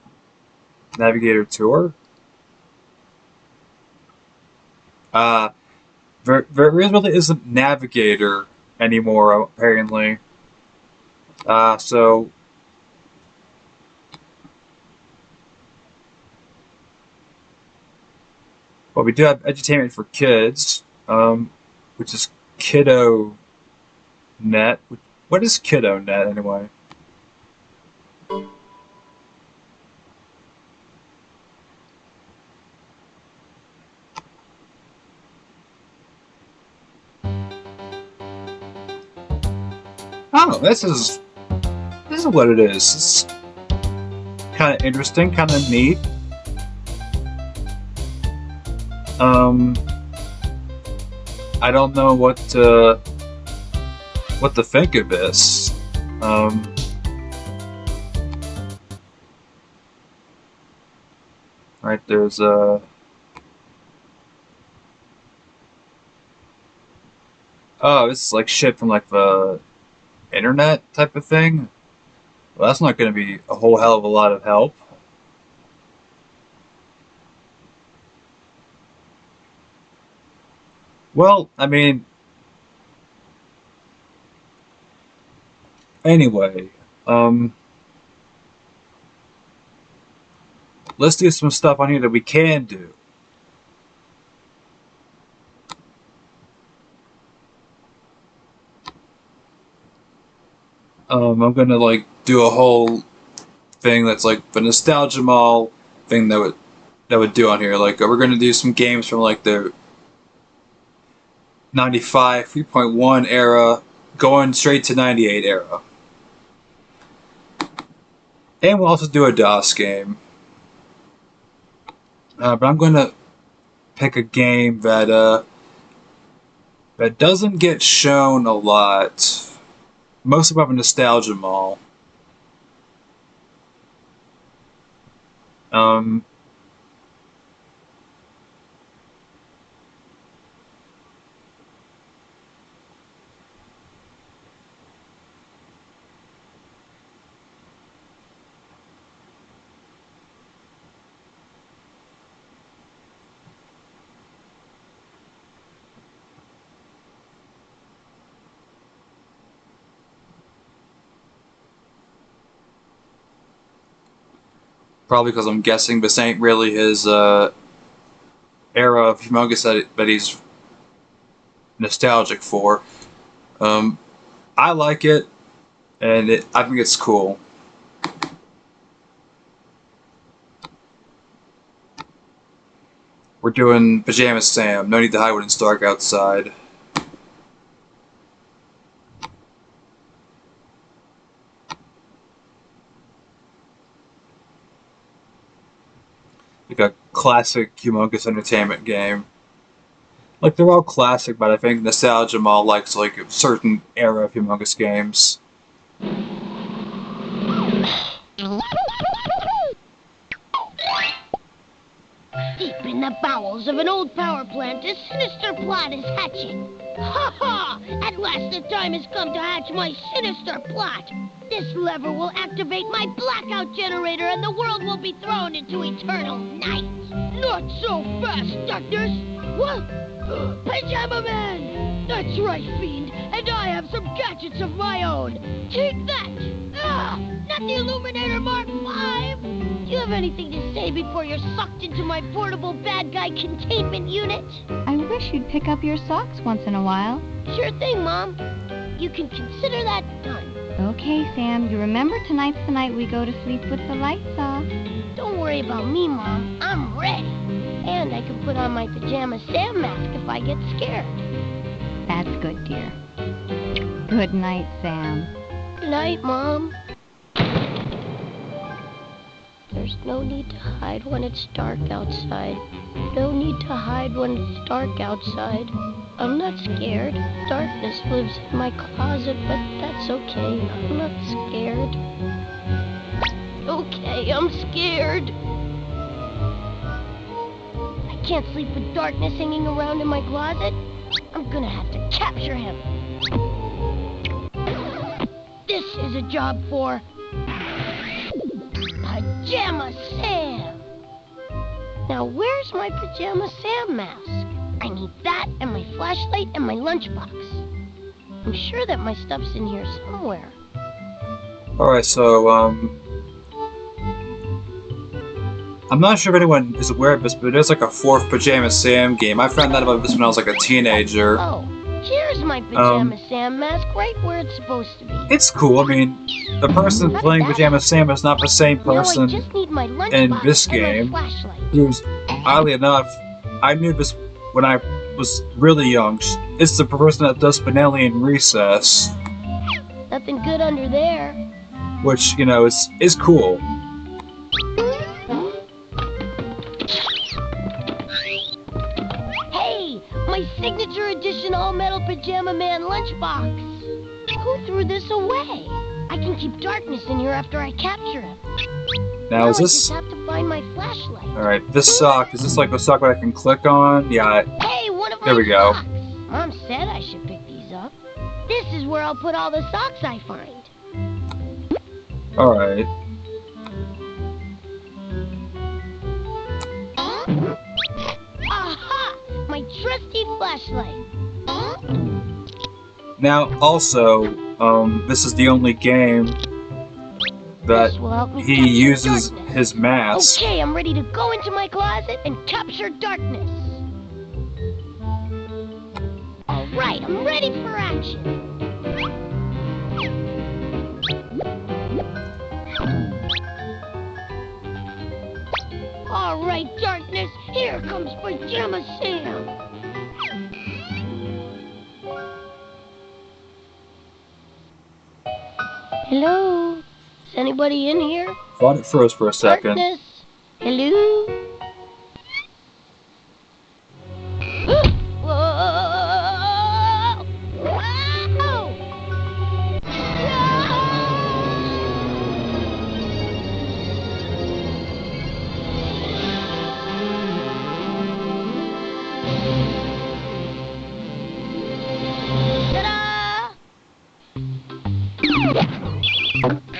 Navigator Tour? There really isn't Navigator anymore, apparently. So... Well, we do have edutainment for kids, which is Kiddo Net. What is Kiddo Net, anyway? Oh, this is what it is. It's kind of interesting, kind of neat. I don't know what to think of this. Right, there's a... Oh, this is like shit from like the internet type of thing. Well, that's not going to be a whole hell of a lot of help. Well, I mean, anyway, um, let's do some stuff on here that we can do. I'm gonna like do a whole thing that's like the nostalgia mall thing that would do on here. Like we're gonna do some games from like the 95 3.1 era, going straight to 98 era, and we'll also do a DOS game. But I'm gonna pick a game that doesn't get shown a lot. Most of them have a nostalgia mall. Um, Probably because I'm guessing this ain't really his era of humongous that he's nostalgic for. Um, I like it, and I think it's cool. We're doing Pajama Sam. No need to hide when it's dark outside. Like a classic humongous entertainment game. Like they're all classic, but I think Nostalgia Mall likes like a certain era of humongous games. Deep in the bowels of an old power plant, a sinister plot is hatching. Ha ha! At last the time has come to hatch my sinister plot. This lever will activate my blackout generator and the world will be thrown into eternal night. Not so fast, Doctors! What? Pajama Man! That's right, Fiend, and I have some gadgets of my own. Take that! Ah! Not the Illuminator Mark V! Do you have anything to say before you're sucked into my portable bad guy containment unit? I wish you'd pick up your socks once in a while. Sure thing, Mom. You can consider that done. Okay, Sam, you remember tonight's the night we go to sleep with the lights off. Don't worry about me, Mom. I'm ready. And I can put on my Pajama Sam mask if I get scared. That's good, dear. Good night, Sam. Good night, Mom. There's no need to hide when it's dark outside. No need to hide when it's dark outside. I'm not scared. Darkness lives in my closet, but that's okay. I'm not scared. Okay, I'm scared. I can't sleep with darkness hanging around in my closet. I'm gonna have to capture him. This is a job for Pajama Sam. Now where's my Pajama Sam mask? I need that and my flashlight and my lunchbox. I'm sure that my stuff's in here somewhere. Alright, so, I'm not sure if anyone is aware of this, but there's like a fourth Pajama Sam game. I found out about this when I was like a teenager. Oh, here's my Pajama Sam mask right where it's supposed to be. It's cool. I mean, the person playing Pajama Sam is not the same person I just need my in lunchbox this and my game. flashlight. Who's, oddly enough, I knew this when I was really young. It's the person that does Spinelli in Recess, Nothing good under there. which, you know, is cool. Hey, my signature edition all-metal Pajama Man lunchbox. Who threw this away? I can keep darkness in here after I capture him. Now, is I this... just have to find my flashlight. Alright, this sock, is this like a sock that I can click on? Yeah, Hey, one of There my we go. socks. Mom said I should pick these up. This is where I'll put all the socks I find. Alright. Aha! My trusty flashlight. Now, also, this is the only game that This will help me he capture uses darkness. his mask. Okay, I'm ready to go into my closet and capture darkness. Alright, I'm ready for action. Alright, darkness, here comes Pajama Sam. Hello? Is anybody in here? Thought it froze for a second. Darkness? Hello? Whoa! Wow! Ta-da!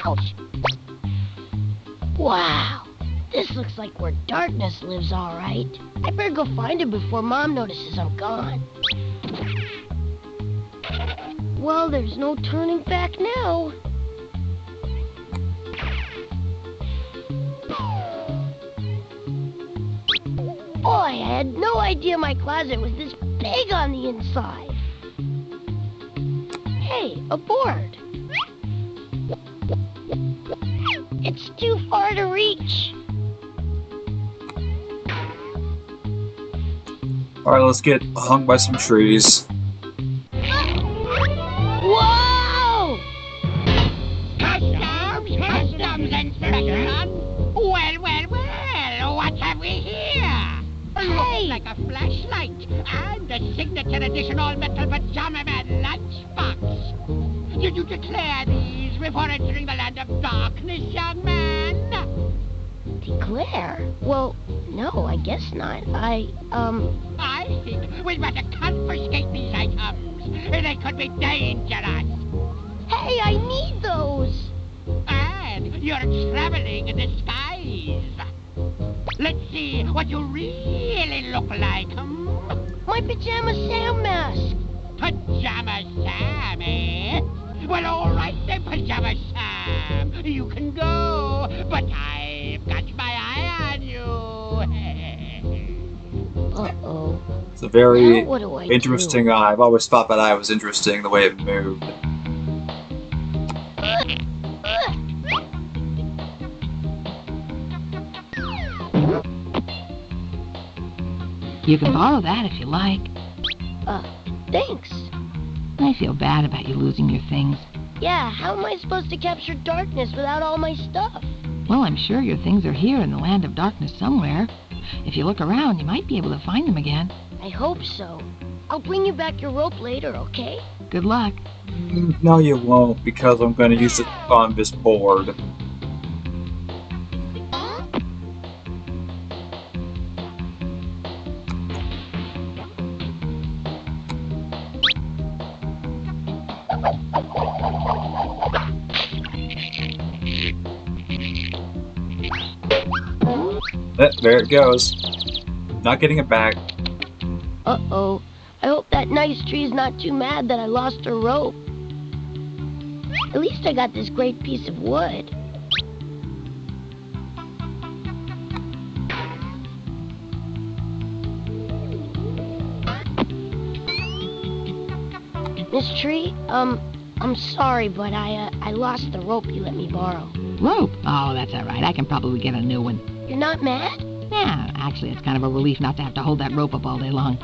Ouch. Wow. This looks like where darkness lives, all right. I better go find him before Mom notices I'm gone. Well, there's no turning back now. Oh, I had no idea my closet was this big on the inside. Hey, a board. It's too far to reach. Alright, let's get hung by some trees. Whoa! Customs inspection. Well, what have we here? Hey! Looks like a flashlight and a signature edition all-metal pajama man lunchbox. Did you declare these before entering the land of darkness, young man? Declare? Well, no, I guess not. I think we'd better confiscate these items. They could be dangerous. Hey, I need those! And you're traveling in disguise. Let's see what you really look like, My Pajama Sam mask! Pajama Sam, eh? Well, all right then, Pajama Sam. You can go, but I've got my eye on you. Uh-oh. It's a very Now what do I interesting do? eye. I've always thought that eye was interesting, the way it moved. You can borrow that if you like. Thanks. I feel bad about you losing your things. Yeah, how am I supposed to capture darkness without all my stuff? Well, I'm sure your things are here in the land of darkness somewhere. If you look around, you might be able to find them again. I hope so. I'll bring you back your rope later, okay? Good luck. No, you won't, because I'm going to use it on this board. There it goes. Not getting it back. Uh-oh. I hope that nice tree's not too mad that I lost her rope. At least I got this great piece of wood. Miss Tree, I'm sorry, but I lost the rope you let me borrow. Rope? Oh, that's all right. I can probably get a new one. You're not mad? Yeah, actually, it's kind of a relief not to have to hold that rope up all day long.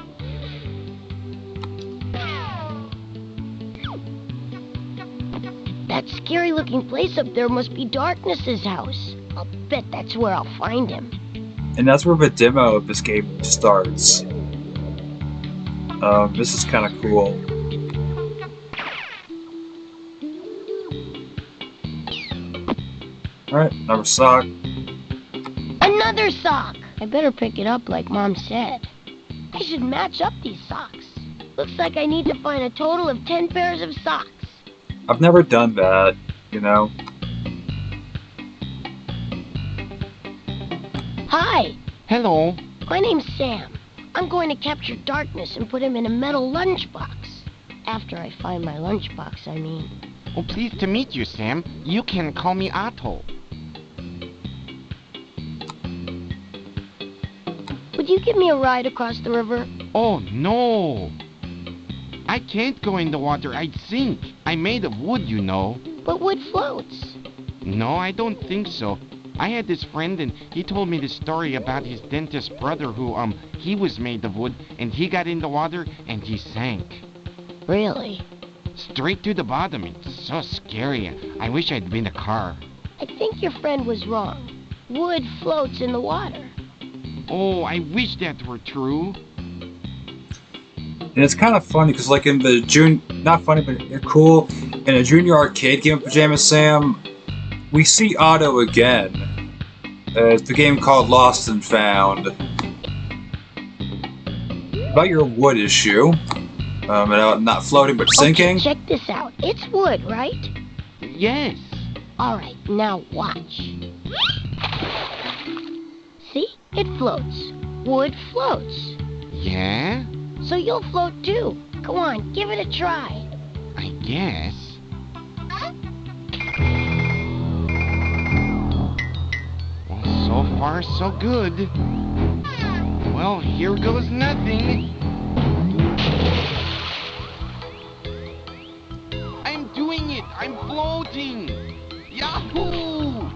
That scary-looking place up there must be Darkness's house. I'll bet that's where I'll find him. And that's where the demo of this game starts. This is kind of cool. Alright, another sock. Another sock! I better pick it up like Mom said. I should match up these socks. Looks like I need to find a total of 10 pairs of socks. I've never done that, you know. Hi, Hello. my name's Sam. I'm going to capture Darkness and put him in a metal lunchbox. After I find my lunchbox, I mean. Oh, pleased to meet you, Sam. You can call me Otto. Would you give me a ride across the river? Oh, no. I can't go in the water. I'd sink. I'm made of wood, you know. But wood floats. No, I don't think so. I had this friend and he told me this story about his dentist brother who, he was made of wood and he got in the water and he sank. Really? Straight to the bottom. It's so scary. I wish I'd been a car. I think your friend was wrong. Wood floats in the water. Oh, I wish that were true. And it's kind of funny because, like, in the not funny, but cool, in a junior arcade game of Pajama Sam, we see Otto again. It's the game called Lost and Found. About your wood issue. Not floating but sinking. Okay, check this out. It's wood, right? Yes. Alright, now watch. See? It floats. Wood floats. Yeah? So you'll float too. Come on, give it a try. I guess. Well, so far, so good. Well, here goes nothing. I'm doing it! I'm floating! Yahoo!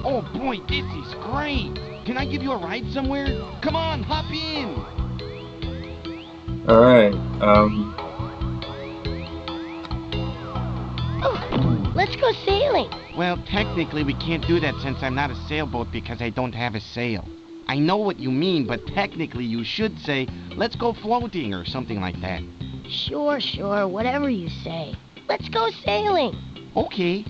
Oh boy, this is great! Can I give you a ride somewhere? Come on, hop in! Alright, Oh, let's go sailing. Well, technically we can't do that since I'm not a sailboat because I don't have a sail. I know what you mean, but technically you should say, let's go floating or something like that. Sure, whatever you say. Let's go sailing. Okay.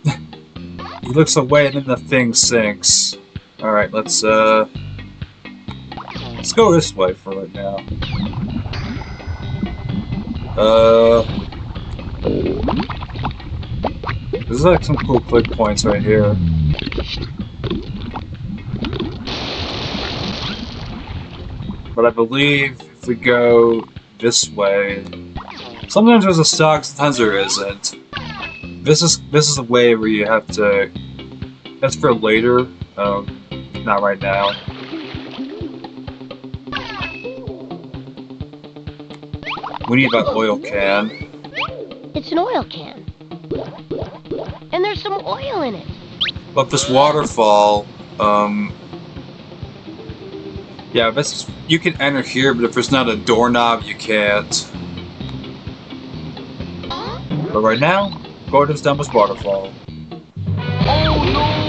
he looks away and then the thing sinks. Alright, let's go this way for right now. There's like some cool click points right here. But I believe if we go this way, sometimes there's a stock, sometimes there isn't. This is a way where you have to. That's for later, not right now. We need that oil can. It's an oil can. And there's some oil in it. But this waterfall, yeah, you can enter here, but if there's not a doorknob, you can't. But right now, go to this dumbest waterfall. Oh no!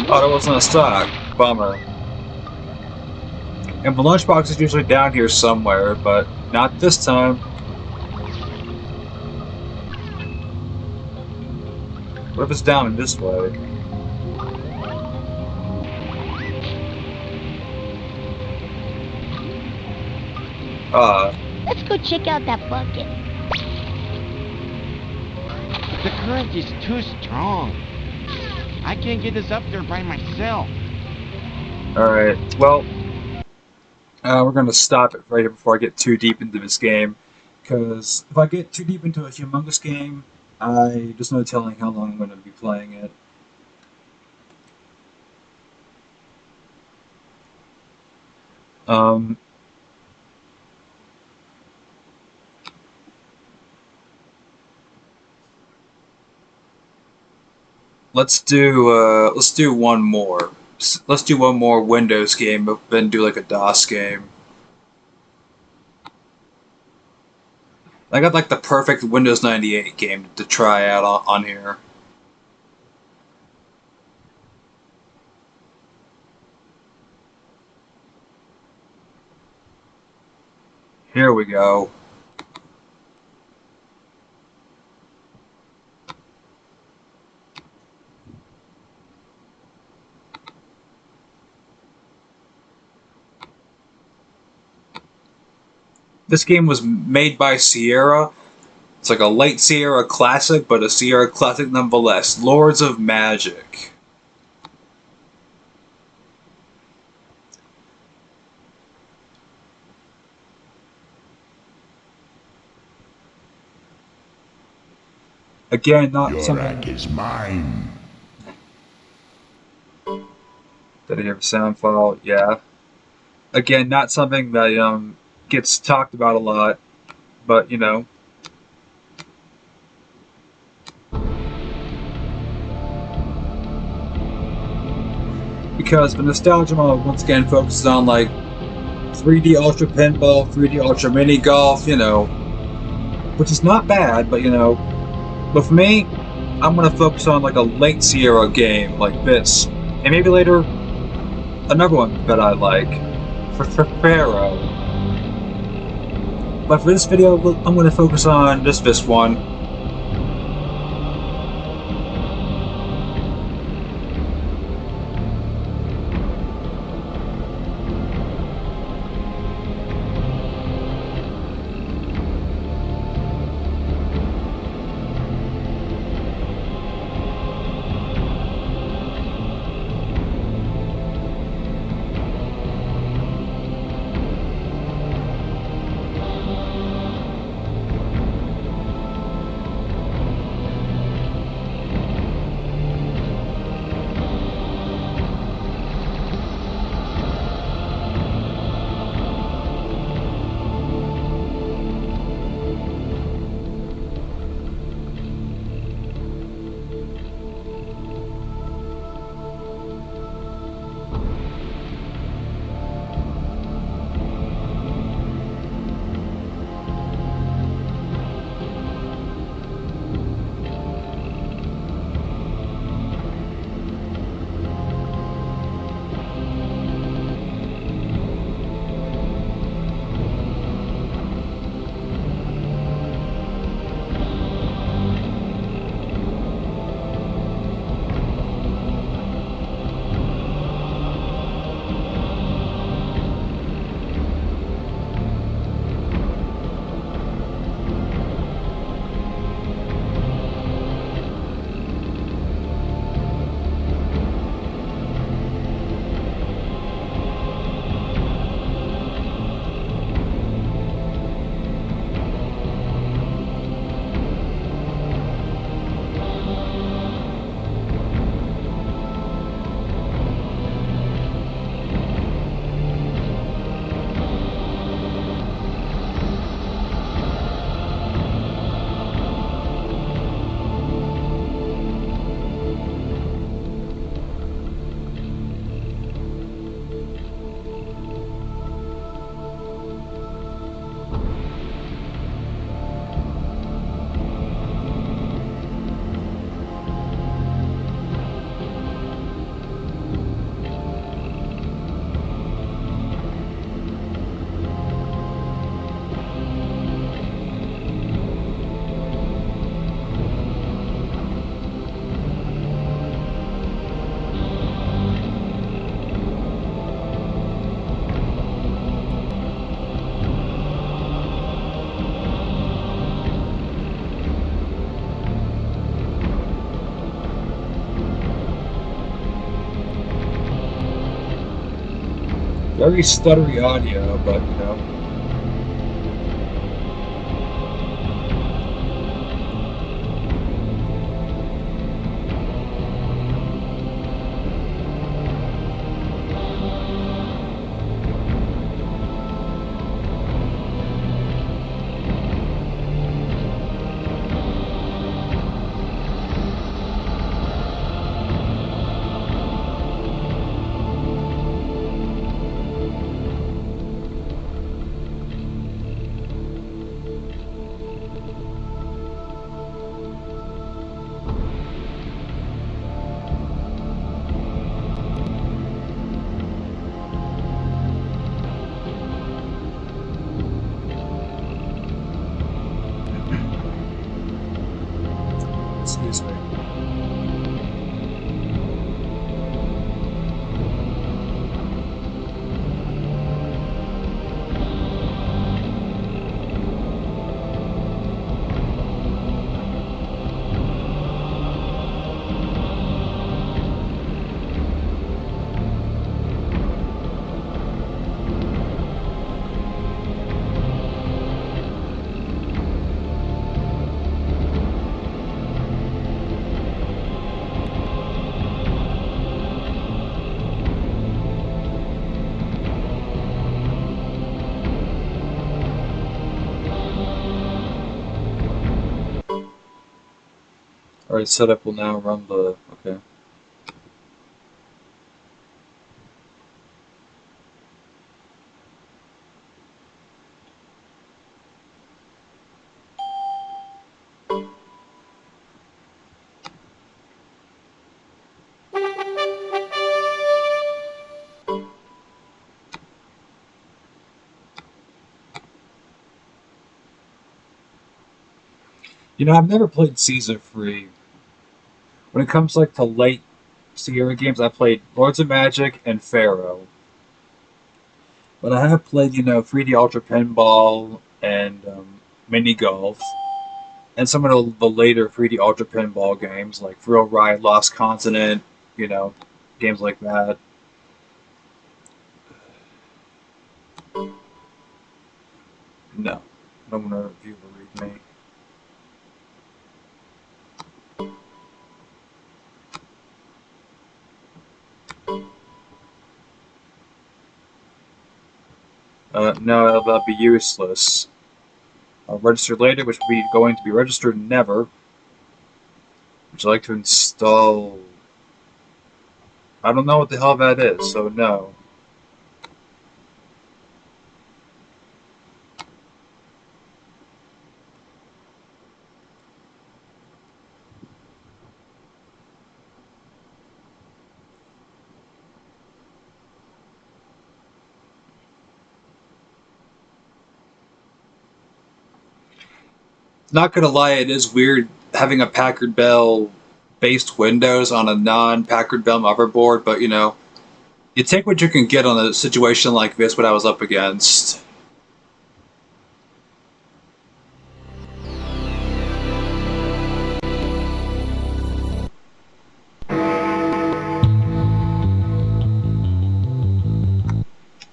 Oh, that wasn't a stock. Bummer. And the lunchbox is usually down here somewhere, but not this time. What if it's down in this way? Let's go check out that bucket. The current is too strong. I can't get us up there by myself. Alright, well, we're going to stop it right here before I get too deep into this game. Because if I get too deep into a humongous game, there's no telling how long I'm going to be playing it. Let's do one more. Let's do one more Windows game, but then do like a DOS game. I got like the perfect Windows 98 game to try out on here. Here we go. This game was made by Sierra. It's like a late Sierra classic, but a Sierra classic nonetheless. Lords of Magic. Again, not something. Is mine. Did I hear a sound file? Yeah. Again, not something that gets talked about a lot, but because the nostalgia mode once again focuses on like 3D Ultra Pinball, 3D Ultra Mini Golf, which is not bad, but but for me, I'm gonna focus on like a late Sierra game like this, and maybe later another one that I like for Pharaoh. But for this video, I'm gonna focus on just this one. Very stuttery audio, but Alright, setup will now run the... Okay. You know, I've never played Season 3. When it comes like to late Sierra games, I played Lords of Magic and Pharaoh. But I have played, 3D Ultra Pinball and Mini Golf. And some of the later 3D Ultra Pinball games, like Thrill Ride, Lost Continent, games like that. No. I don't want to review or read me. No, that'll be useless. I'll register later, which will be going to be registered never. Would you like to install... I don't know what the hell that is, so no. Not gonna lie, it is weird having a Packard Bell based Windows on a non-Packard Bell motherboard, but you take what you can get on a situation like this, what I was up against.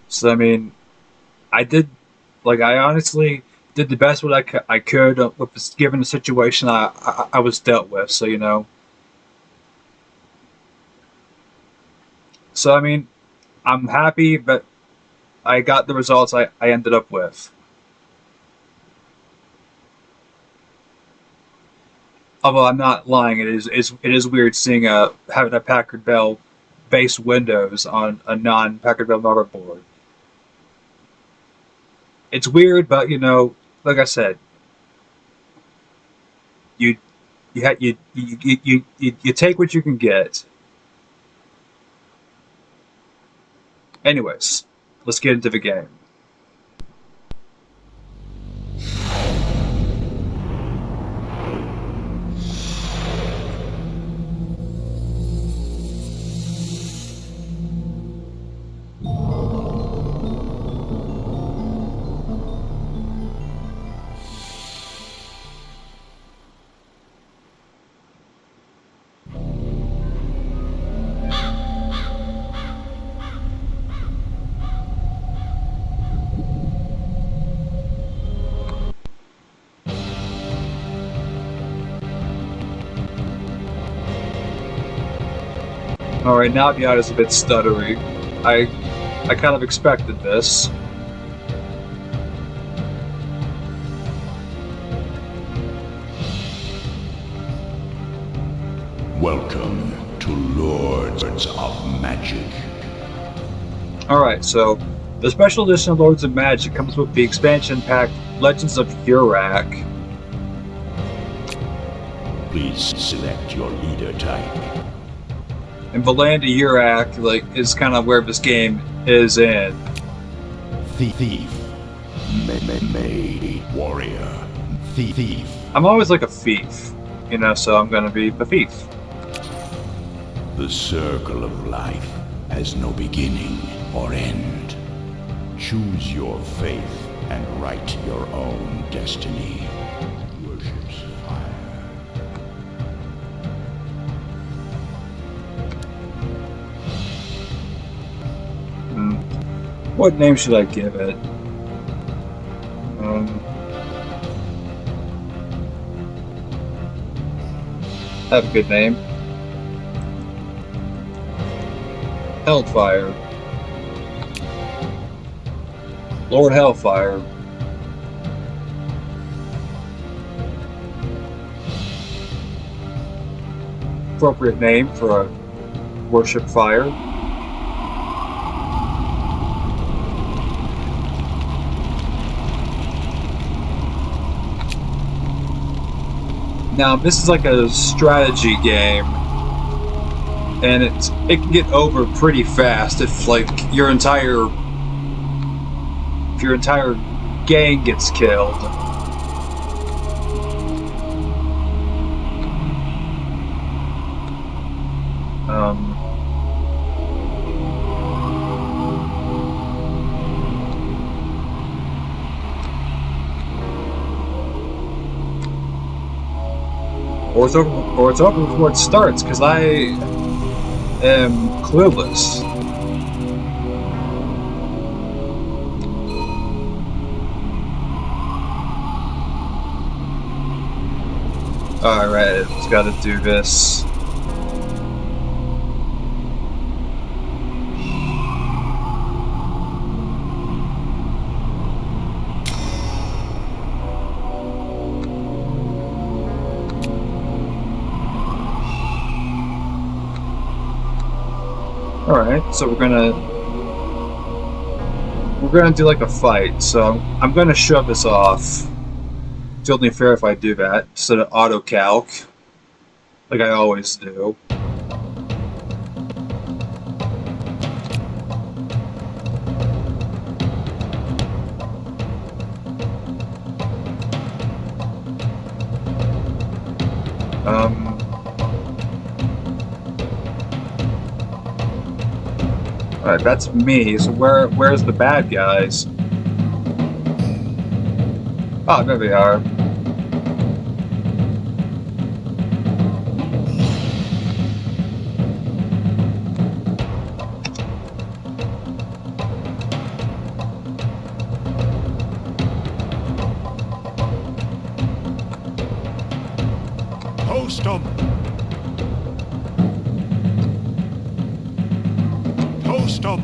So, I mean, I honestly did the best what I could with this, given the situation I was dealt with, so. So, I mean, I'm happy, but I got the results I ended up with. Although I'm not lying, it is weird seeing having a Packard Bell based Windows on a non-Packard Bell motherboard. It's weird, but like I said, you take what you can get. Anyways, let's get into the game. Alright, now the audio's a bit stuttery. I kind of expected this. Welcome to Lords of Magic. Alright, so the special edition of Lords of Magic comes with the expansion pack Legends of Urak. Please select your leader type. And the land of Urak, is kind of where this game is in. Thief. Warrior. Thief. I'm always like a thief, so I'm gonna be the thief. The circle of life has no beginning or end. Choose your faith and write your own destiny. Worships fire. What name should I give it? Have a good name. Hellfire. Lord Hellfire. appropriate name for a worship fire. Now, this is like a strategy game, and it can get over pretty fast if like your entire gang gets killed. Or it's over before it starts, because I am clueless. Alright, just gotta do this. Alright, so we're gonna do like a fight, so I'm gonna shove this off. It's only fair if I do that, instead of auto-calc, like I always do. Alright, that's me, so where's the bad guys? Oh, there they are. Post 'em! Post 'em!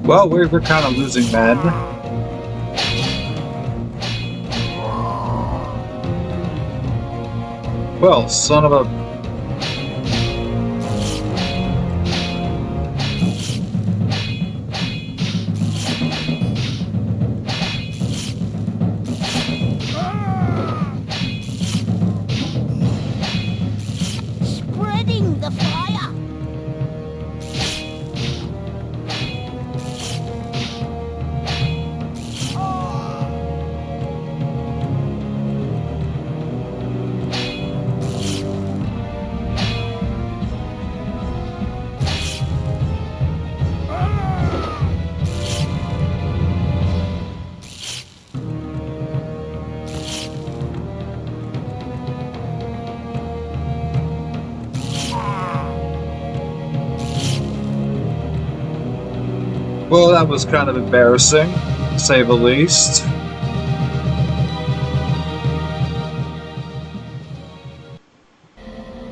Well, we're kind of losing men. Well, son of a... Spreading the fire. Well, that was kind of embarrassing, to say the least.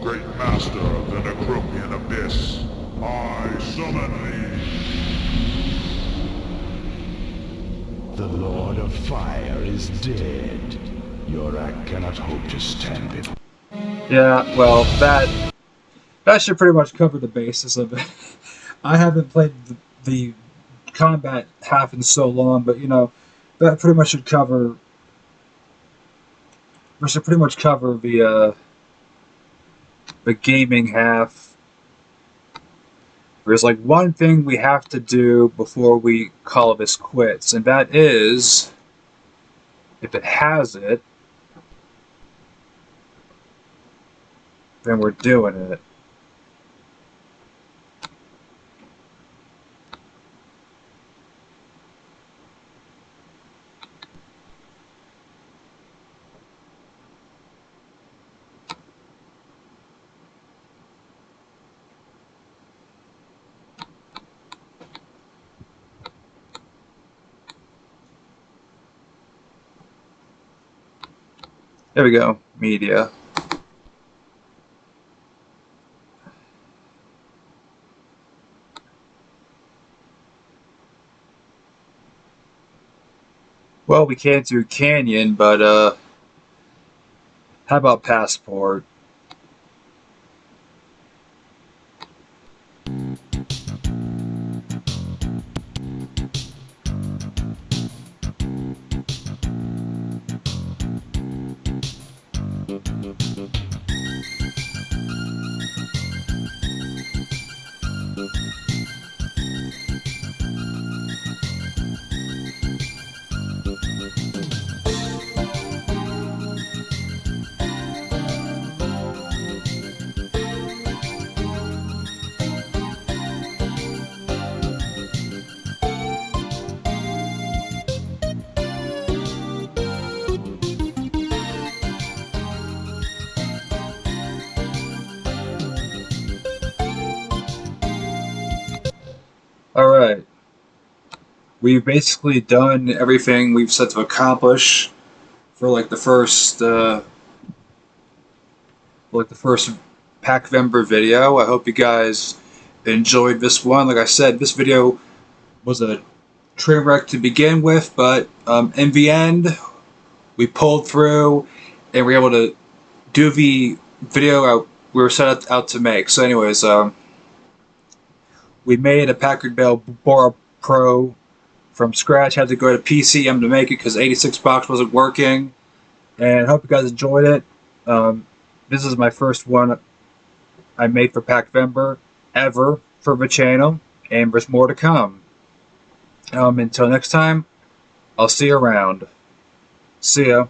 Great master of the Necropian Abyss, I summon thee. The Lord of Fire is dead. Your act cannot hope to stand before. Yeah, well, that should pretty much cover the basis of it. I haven't played the combat half in so long, but you know, that pretty much should cover. We should pretty much cover the gaming half. There's like one thing we have to do before we call this quits, and that is, if it has it, then we're doing it. There we go, media. Well, we can't do Canyon, but how about Passport? Alright. We've basically done everything we've set to accomplish for like the first Pack Vember video. I hope you guys enjoyed this one. Like I said, this video was a train wreck to begin with, but in the end, we pulled through and we were able to do the video we were set out to make. So anyways, we made a Packard Bell Bora Pro from scratch. Had to go to PCEm to make it because 86 box wasn't working. And I hope you guys enjoyed it. This is my first one I made for Pack Vember ever for the channel, and there's more to come. Until next time, I'll see you around. See ya.